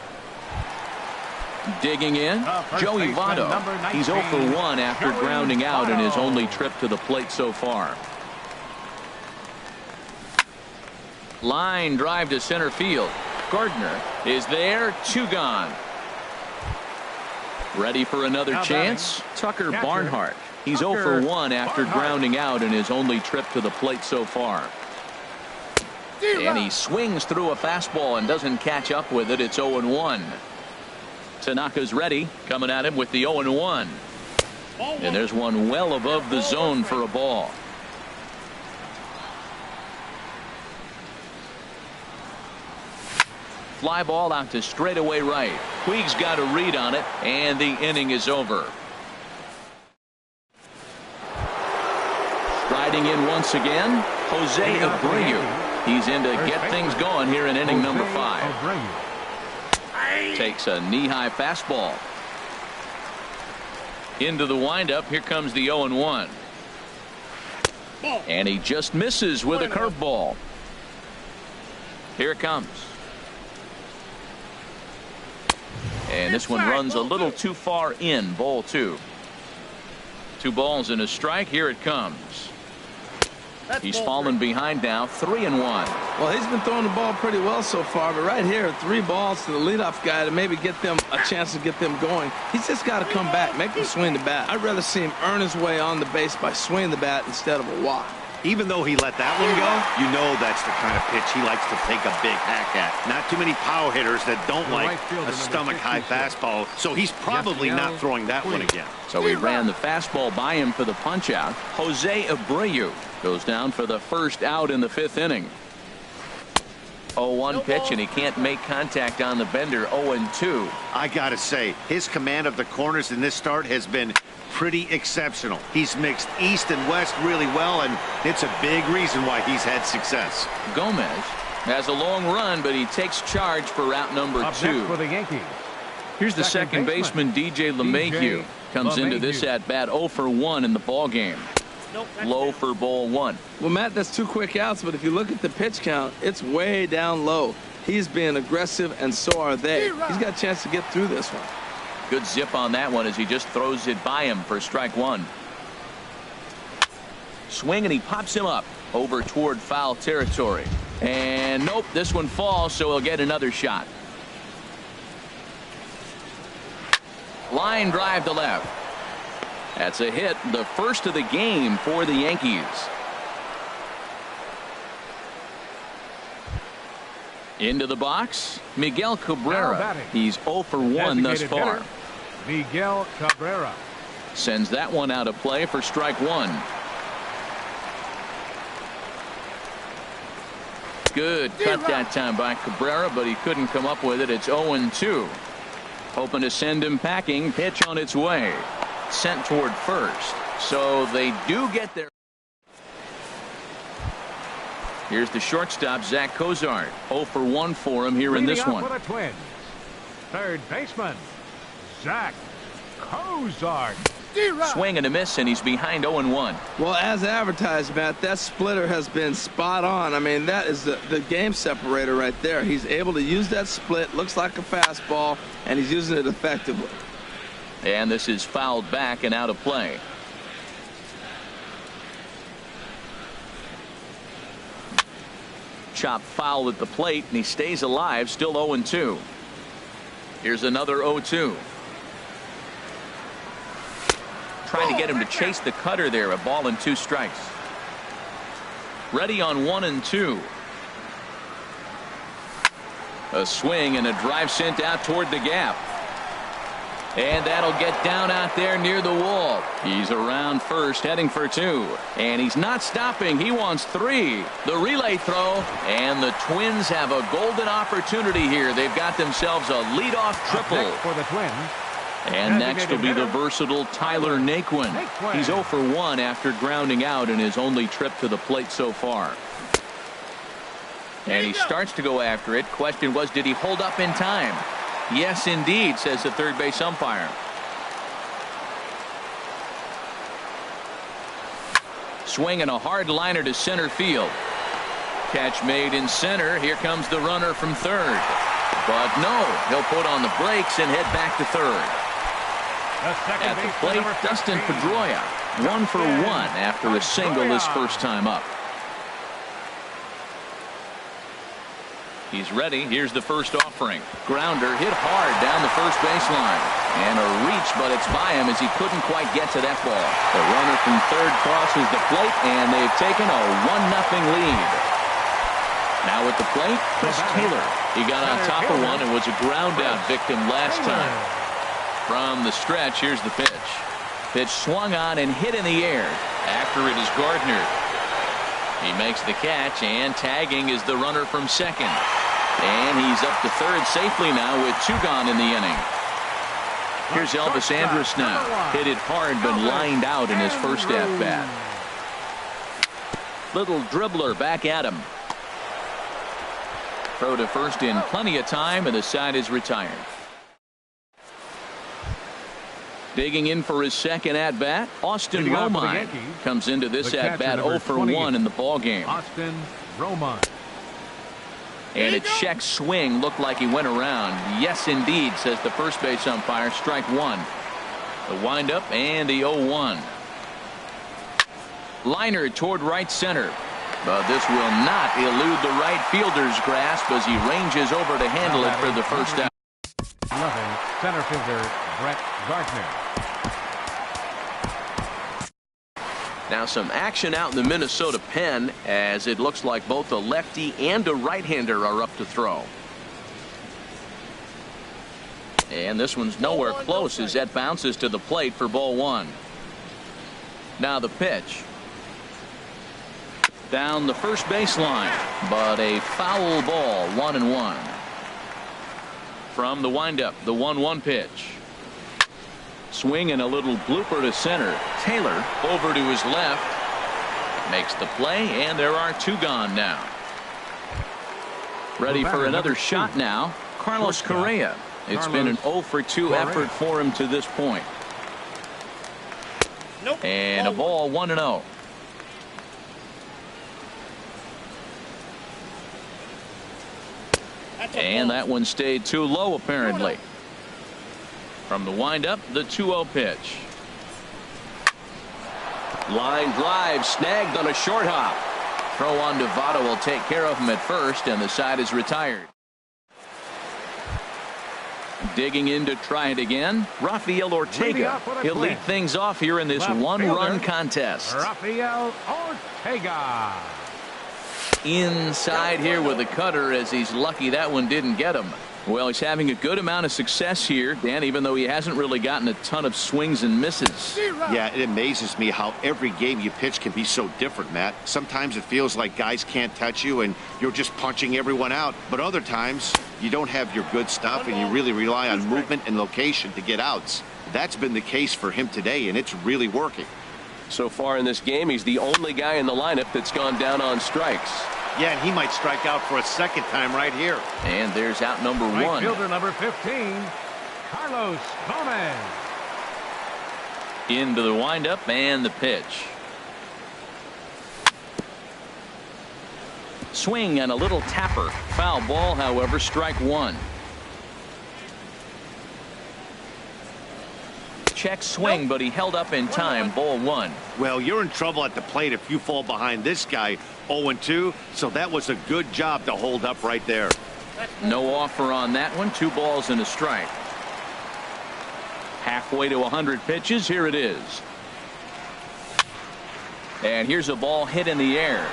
Digging in, Joey Votto. He's 0 for 1 after grounding out in his only trip to the plate so far. Line drive to center field. Gardner is there. 2 gone. Ready for another chance? Tucker Barnhart. He's 0 for 1 after grounding out in his only trip to the plate so far. And he swings through a fastball and doesn't catch up with it. It's 0-1. Tanaka's ready, coming at him with the 0-1. And there's one well above the zone for a ball. Fly ball out to straightaway right. Puig's got a read on it, and the inning is over. Striding in once again, Jose Abreu. He's in to get things going here in inning number 5. Takes a knee-high fastball. Into the windup. Here comes the 0-1. And he just misses with a curveball. Here it comes. And this one runs a little too far in. Ball 2. 2 balls and a strike. Here it comes. He's fallen behind now, 3-1.
Well, he's been throwing the ball pretty well so far, but right here, 3 balls to the leadoff guy to maybe get them a chance to get them going. He's just got to come back, make them swing the bat. I'd rather see him earn his way on the base by swinging the bat instead of a walk.
Even though he let that one go, you know that's the kind of pitch he likes to take a big hack at. Not too many power hitters that don't like a stomach-high fastball, so he's probably not throwing that one again.
So he ran the fastball by him for the punch-out. Jose Abreu goes down for the first out in the 5th inning. 0-1 pitch, and he can't make contact on the bender. 0-2.
I gotta say, his command of the corners in this start has been pretty exceptional. He's mixed East and West really well, and it's a big reason why he's had success.
Gomez has a long run, but he takes charge for route number
Up
2.
next for the Yankees.
Here's the second baseman, DJ LeMahieu. Comes into this at-bat 0 for 1 in the ball game. Low for ball 1.
Well, Matt, that's 2 quick outs, but if you look at the pitch count, it's way down low. He's being aggressive, and so are they. He's got a chance to get through this one.
Good zip on that one as he just throws it by him for strike 1. Swing, and he pops him up over toward foul territory. And nope, this one falls, so he'll get another shot. Line drive to left. That's a hit, the first of the game for the Yankees. Into the box, Miguel Cabrera. He's 0 for 1 thus far.
Miguel Cabrera
sends that one out of play for strike 1. Good cut that time by Cabrera, but he couldn't come up with it. It's 0-2. Hoping to send him packing. Pitch on its way. Sent toward first. So they do get there. Here's the shortstop, Zach Cozart. 0 for 1 for him here in this one.
For the Twins, third baseman, Zach Cozart.
Swing and a miss, and he's behind 0-1.
Well, as advertised, Matt, that splitter has been spot on. I mean, that is the game separator right there. He's able to use that split, looks like a fastball, and he's using it effectively.
And this is fouled back and out of play. Chop foul at the plate, and he stays alive, still 0-2. Here's another 0-2. Trying to get him to chase the cutter there. A ball and 2 strikes. Ready on 1-2. A swing and a drive sent out toward the gap. And that'll get down out there near the wall. He's around first, heading for 2. And he's not stopping. He wants 3. The relay throw. And the Twins have a golden opportunity here. They've got themselves a leadoff triple.
For the Twins.
And next will be the versatile Tyler Naquin. He's 0 for 1 after grounding out in his only trip to the plate so far. And he starts to go after it. Question was, did he hold up in time? Yes, indeed, says the third base umpire. Swinging a hard liner to center field. Catch made in center. Here comes the runner from third. But no, he'll put on the brakes and head back to third. At the plate, Dustin Pedroia, 1 for 1 after a single his first time up. He's ready. Here's the first offering. Grounder hit hard down the first baseline. And a reach, but it's by him as he couldn't quite get to that ball. The runner from third crosses the plate, and they've taken a 1-0 lead. Now at the plate, Chris Taylor. He got on top of one and was a ground out victim last time. From the stretch, here's the pitch. Pitch swung on and hit in the air. After it is Gardner. He makes the catch, and tagging is the runner from second. And he's up to third safely now with 2 gone in the inning. Here's Elvis Andrus now. Hit it hard but lined out in his first at-bat. Little dribbler back at him. Throw to first in plenty of time, and the side is retired. Digging in for his second at-bat, Austin Romine comes into this at-bat 0 for 1 in the ball game.
Austin Romine.
And a check swing looked like he went around. Yes, indeed, says the first base umpire. Strike 1. The windup and the 0-1. Liner toward right center. But this will not elude the right fielder's grasp as he ranges over to handle it for the first out.
11, center fielder Brett Gardner.
Now some action out in the Minnesota pen as it looks like both a lefty and a right-hander are up to throw. And this one's nowhere close as that bounces to the plate for ball 1. Now the pitch. Down the first baseline, but a foul ball, 1-1. From the windup, the 1-1 pitch. Swing and a little blooper to center. Taylor over to his left. Makes the play, and there are 2 gone now. Ready for another shot now. Carlos Correa. It's been an 0 for 2 effort for him to this point. And a ball 1-0. And that one stayed too low apparently. From the windup, the 2-0 pitch. Line drive snagged on a short hop. Throw on to Votto will take care of him at first, and the side is retired. Digging in to try it again, Rafael Ortega. He'll lead things off here in this 1-run contest.
Rafael Ortega.
Inside here with the cutter, as he's lucky that one didn't get him. Well, he's having a good amount of success here, Dan, even though he hasn't really gotten a ton of swings and misses.
Yeah, it amazes me how every game you pitch can be so different, Matt. Sometimes it feels like guys can't touch you and you're just punching everyone out. But other times you don't have your good stuff and you really rely on movement and location to get outs. That's been the case for him today, and it's really working.
So far in this game, he's the only guy in the lineup that's gone down on strikes.
Yeah, and he might strike out for a second time right here.
And there's out number 1.
Right fielder number 15, Carlos Gomez.
Into the windup and the pitch. Swing and a little tapper. Foul ball, however, strike 1. Check swing, but he held up in time. Ball 1.
Well, you're in trouble at the plate if you fall behind this guy 0-2, so that was a good job to hold up right there.
No offer on that one. 2 balls and a strike. Halfway to 100 pitches. Here it is. And here's a ball hit in the air.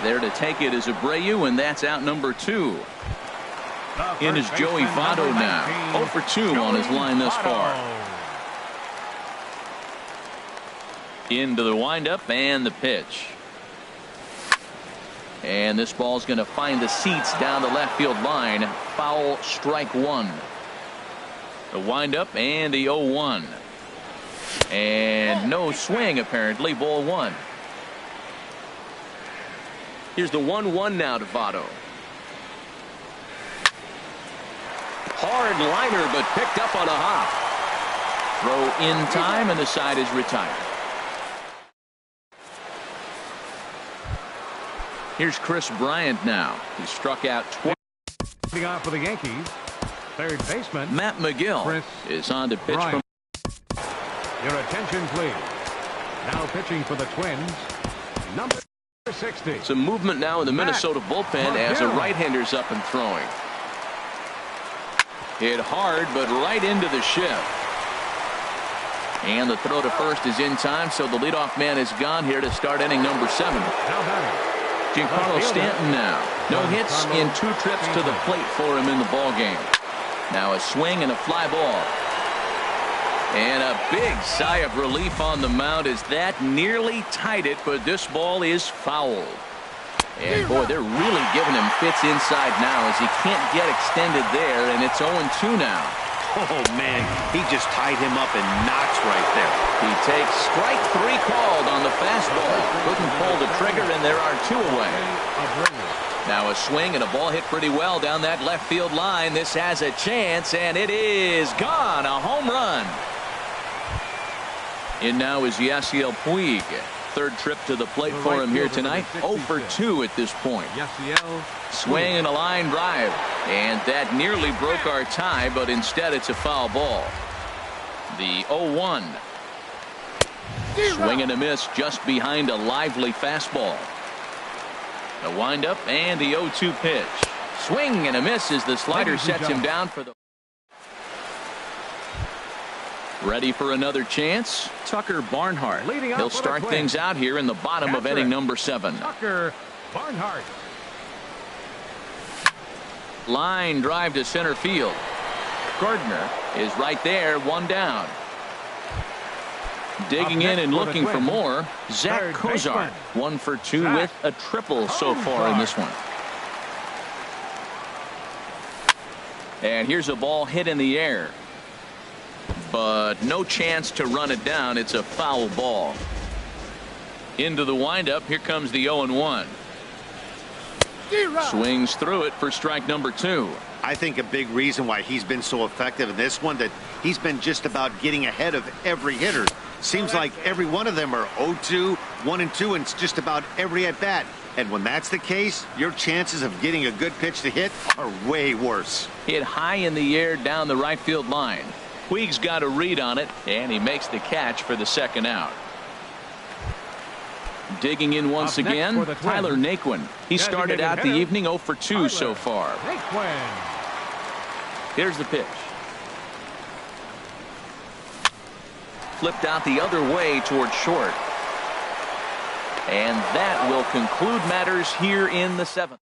There to take it is Abreu, and that's out number 2. In is Joey Votto now. 0 for 2 on his line thus far. Into the windup and the pitch. And this ball's going to find the seats down the left field line. Foul, strike 1. The windup and the 0-1. And no swing apparently. Ball 1. Here's the 1-1 now to Votto. Hard liner, but picked up on a hop. Throw in time, and the side is retired. Here's Chris Bryant now. He struck out twice.
Leading off for the Yankees, third baseman
Matt McGill
Chris
is on to pitch
Bryant.
from.
Your attention, please. Now pitching for the Twins, number 60.
Some movement now in the Minnesota bullpen as a right-hander's up and throwing. Hit hard, but right into the shift. And the throw to first is in time, so the leadoff man is gone here to start inning number 7.
Now batting,
Giancarlo Stanton now. No hits in 2 trips to the plate for him in the ballgame. Now a swing and a fly ball. And a big sigh of relief on the mound as that nearly tied it, but this ball is fouled. And boy, they're really giving him fits inside now as he can't get extended there, and it's 0-2 now.
Oh, man, he just tied him up in knots right there.
He takes strike 3 called on the fastball. Couldn't pull the trigger, and there are 2 away. Now a swing and a ball hit pretty well down that left field line. This has a chance, and it is gone. A home run. In now is Yasiel Puig. 3rd trip to the plate for him here tonight. 0 for 2 at this point. Swing and a line drive. And that nearly broke our tie, but instead it's a foul ball. The 0-1. Swing and a miss just behind a lively fastball. The windup and the 0-2 pitch. Swing and a miss as the slider sets him down for the. Ready for another chance? Tucker Barnhart. He'll start things out here in the bottom of inning number 7.
Tucker Barnhart.
Line drive to center field. Gardner is right there, 1 down. Digging in and looking for more. Zach Kozar, 1 for 2 with a triple so far in this one. And here's a ball hit in the air. but no chance to run it down. It's a foul ball. Into the windup. Here comes the 0-1. Swings through it for strike number 2.
I think a big reason why he's been so effective in this one, that he's been just about getting ahead of every hitter. Seems like every one of them are 0-2, 1-2, and it's just about every at bat. And when that's the case, your chances of getting a good pitch to hit are way worse.
Hit high in the air down the right field line. Puig's got a read on it, and he makes the catch for the second out. Digging in once again, Tyler Naquin. He started out the evening 0 for 2 so far. Here's the pitch. Flipped out the other way toward short. And that will conclude matters here in the 7th.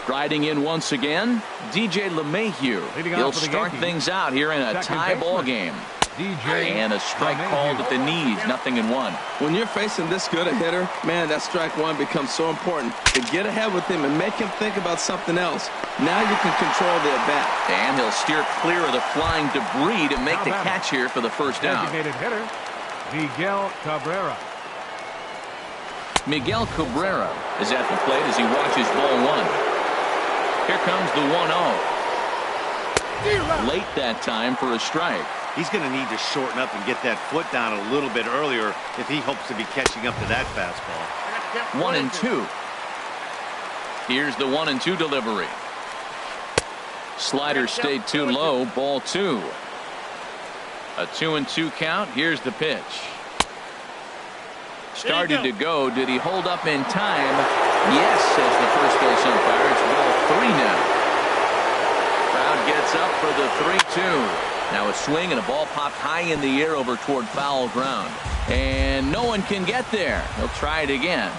Striding in once again, DJ LeMahieu. He'll start things out here in a tie ball game. And a strike called at the knees, 0-1.
When you're facing this good a hitter, man, that strike one becomes so important. To get ahead with him and make him think about something else. Now you can control the at-bat.
And he'll steer clear of the flying debris to make the catch here for the first out.
Designated hitter, Miguel Cabrera.
Miguel Cabrera is at the plate as he watches ball 1. Here comes the 1-0. Late that time for a strike.
He's going to need to shorten up and get that foot down a little bit earlier if he hopes to be catching up to that fastball.
1-2. Here's the 1-2 delivery. Slider stayed too low. Ball 2. A 2-2 count. Here's the pitch. Started to go. Did he hold up in time? Yes, says the first base umpire. It's ball 3 now. Crowd gets up for the 3-2. Now a swing and a ball popped high in the air over toward foul ground. And no one can get there. He'll try it again.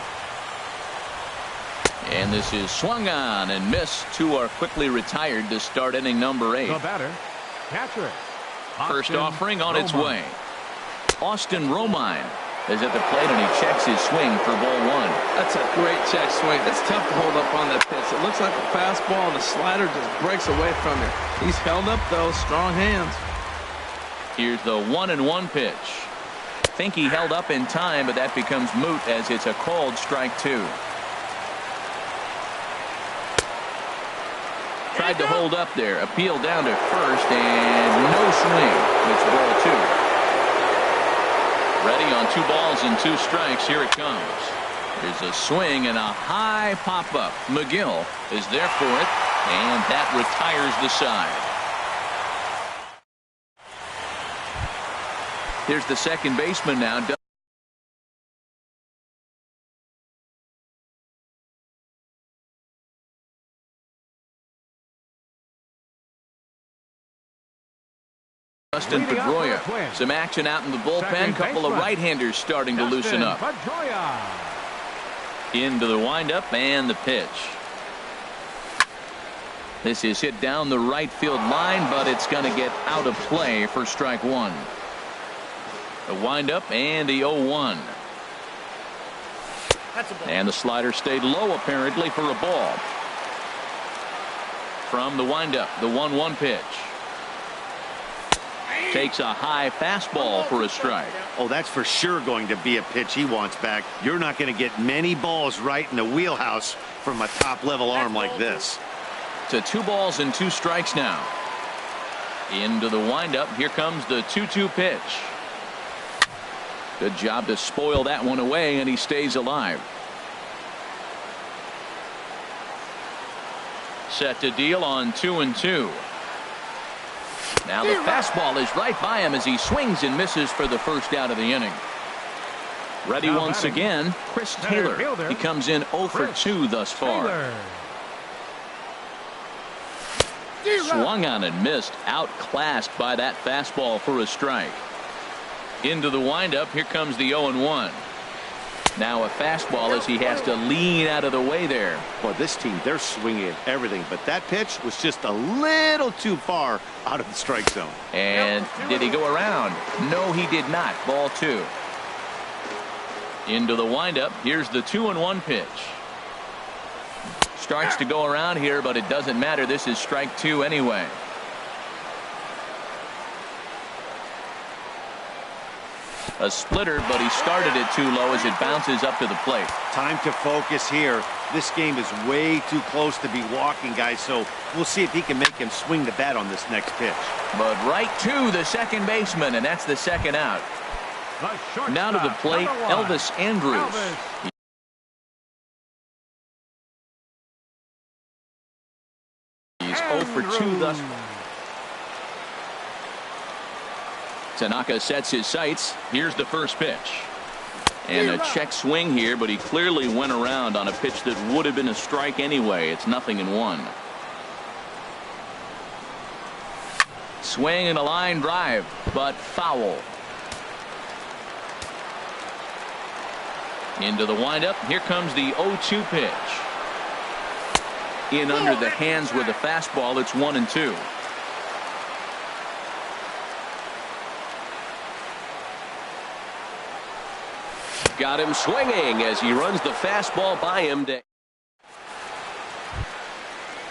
And this is swung on and missed. 2 are quickly retired to start inning number 8.
The batter, catcher.
First offering on its way. Austin Romine is at the plate, and he checks his swing for ball 1.
That's a great check swing. It's tough to hold up on that pitch. It looks like a fastball, and the slider just breaks away from him. He's held up, though. Strong hands.
Here's the 1-1 pitch. Think he held up in time, but that becomes moot as it's a called strike 2. Tried to hold up there. Appeal down to first, and no swing. It's ball 2. Ready on 2 balls and 2 strikes. Here it comes. There's a swing and a high pop-up. McGill is there for it, and that retires the side. Here's the second baseman now. Dustin Pedroia. Some action out in the bullpen. Couple of right-handers starting to loosen up. Into the windup and the pitch. This is hit down the right field line, but it's going to get out of play for strike 1. The windup and the 0-1. And the slider stayed low apparently for a ball. From the windup, the 1-1 pitch. Takes a high fastball for a strike.
Oh, that's for sure going to be a pitch he wants back. You're not going to get many balls right in the wheelhouse from a top-level arm like this.
To 2 balls and 2 strikes now. Into the windup. Here comes the 2-2 pitch. Good job to spoil that one away, and he stays alive. Set to deal on 2-2. Now the fastball is right by him as he swings and misses for the first out of the inning. Ready once again, Chris Taylor. He comes in 0 for 2 thus far. Swung on and missed. Outclassed by that fastball for a strike. Into the windup. Here comes the 0-1. Now a fastball as he has to lean out of the way there.
Boy, this team, they're swinging at everything, but that pitch was just a little too far out of the strike zone.
And did he go around? No, he did not. Ball 2. Into the windup. Here's the 2-1 pitch. Starts to go around here, but it doesn't matter. This is strike 2 anyway. A splitter, but he started it too low as it bounces up to the plate.
Time to focus here. This game is way too close to be walking, guys, so we'll see if he can make him swing the bat on this next pitch.
But right to the second baseman, and that's the second out. Now to the plate, Elvis Andrus. He's 0 for 2 thus far. Tanaka sets his sights. Here's the first pitch. And a check swing here, but he clearly went around on a pitch that would have been a strike anyway. It's 0-1. Swing and a line drive, but foul. Into the windup. Here comes the 0-2 pitch. In under the hands with a fastball. It's 1-2.
Got him swinging as he runs the fastball by him.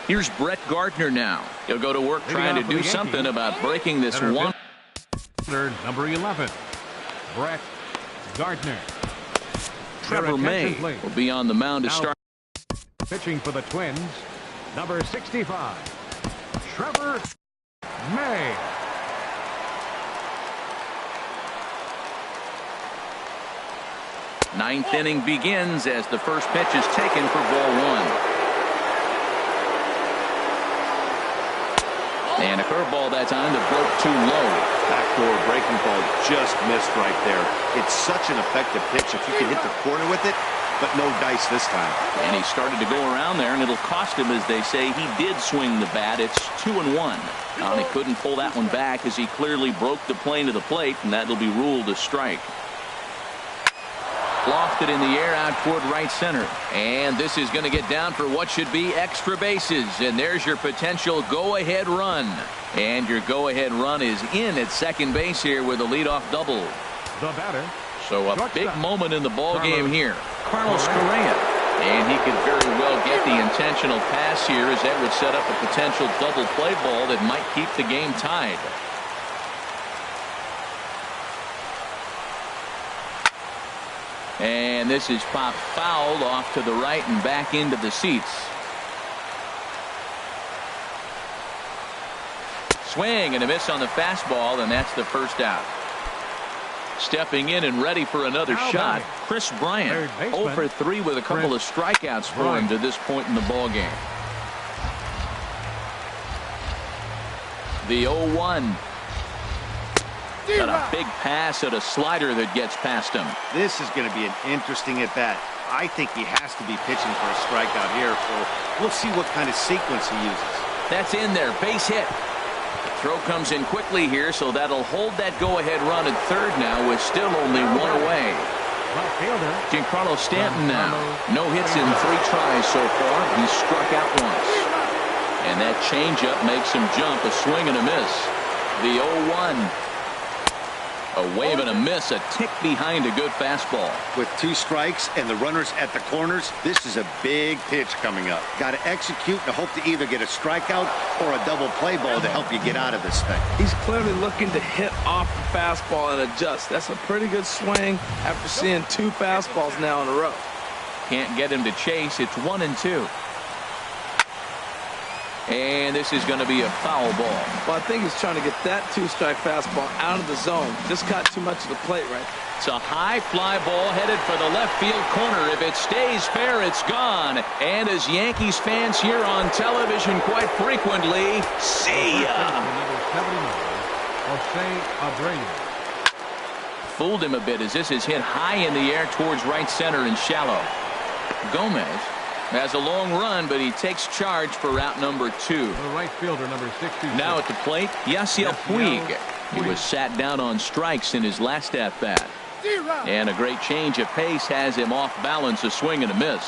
Here's Brett Gardner now. He'll go to work trying to do something about breaking this one.
Number 11, Brett Gardner.
Trevor May will be on the mound to start.
Pitching for the Twins, number 65, Trevor May.
Ninth inning begins as the first pitch is taken for ball 1. And a curveball that time that broke too low.
Backdoor breaking ball just missed right there. It's such an effective pitch if you can hit the corner with it, but no dice this time.
And he started to go around there, and it'll cost him, as they say. He did swing the bat. It's 2-1. And he couldn't pull that one back as he clearly broke the plane to the plate, and that'll be ruled a strike. Lofted in the air out toward right center. And this is going to get down for what should be extra bases. And there's your potential go-ahead run. And your go-ahead run is in at second base here with a leadoff double.
The batter.
So a big moment in the ball game here. Carlos Correa. And he could very well get the intentional pass here, as that would set up a potential double play ball that might keep the game tied. And this is popped foul off to the right and back into the seats. Swing and a miss on the fastball, and that's the first out. Stepping in and ready for another shot, Chris Bryant. 0 for 3 with a couple of strikeouts for him to this point in the ball game. The 0-1. Got a big pass at a slider that gets past him.
This is going to be an interesting at-bat. I think he has to be pitching for a strikeout here, so we'll see what kind of sequence he uses.
That's in there. Base hit. Throw comes in quickly here, so that'll hold that go-ahead run at third now with still only one away. Giancarlo Stanton now. No hits in 3 tries so far. He's struck out once. And that changeup makes him jump. A swing and a miss. The 0-1. A wave and a miss, a tick behind a good fastball.
With 2 strikes and the runners at the corners, this is a big pitch coming up. Got to execute and hope to either get a strikeout or a double play ball to help you get out of this thing.
He's clearly looking to hit off the fastball and adjust. That's a pretty good swing after seeing 2 fastballs now in a row.
Can't get him to chase. It's 1-2. And this is going to be a foul ball.
Well, I think he's trying to get that 2-strike fastball out of the zone. Just got too much of the plate right.
It's a high fly ball headed for the left field corner. If it stays fair, it's gone. And as Yankees fans here on television quite frequently, see ya. Fooled him a bit as this is hit high in the air towards right center and shallow. Gomez has a long run, but he takes charge for route number 2.
The right fielder, number 60.
Now at the plate, Yasiel Puig. He was sat down on strikes in his last at-bat. And a great change of pace has him off balance, a swing and a miss.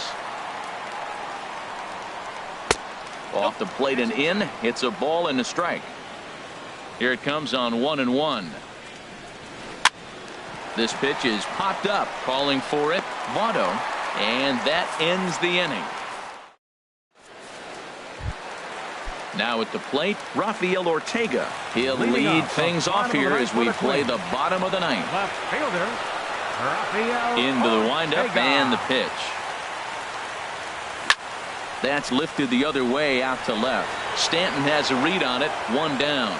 Off the plate and in, it's a ball and a strike. Here it comes on 1-1. This pitch is popped up, calling for it, Votto. And that ends the inning. Now at the plate, Rafael Ortega. He'll
Leading
lead
off,
things
the
off
bottom of
here
the
as
ninth
we
with a
play
twin.
the bottom of the ninth.
Left fielder, Rafael
Into the windup
Ortega.
and the pitch. That's lifted the other way out to left. Stanton has a read on it. One down.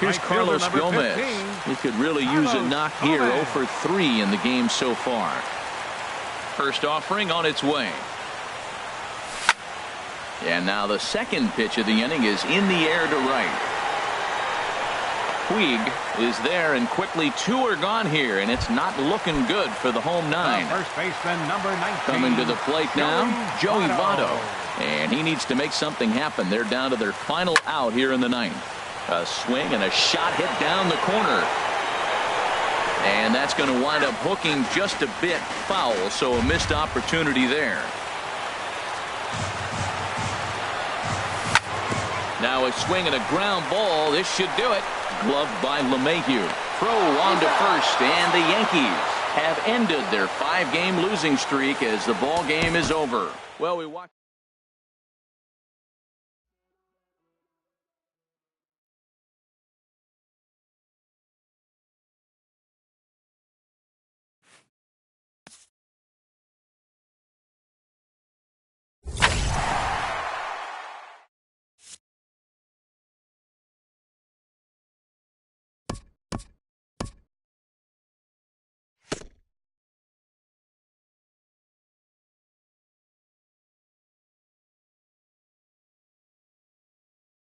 Here's
Right fielder,
Carlos
number
Gomez.
15.
He could really use a
Carlos
knock here.
Gomez.
0 for 3 in the game so far. First offering on its way. And now the second pitch of the inning is in the air to right. Puig is there, and quickly 2 are gone here, and it's not looking good for the home 9.
First baseman, number 19.
Coming to the plate now, Joey
Votto.
Votto. And he needs to make something happen. They're down to their final out here in the 9th. A swing and a shot hit down the corner. And that's going to wind up hooking just a bit foul, so a missed opportunity there. Now a swing and a ground ball. This should do it. Gloved by LeMahieu. Throw on to first, and the Yankees have ended their 5-game losing streak as the ball game is over. Well, we watch.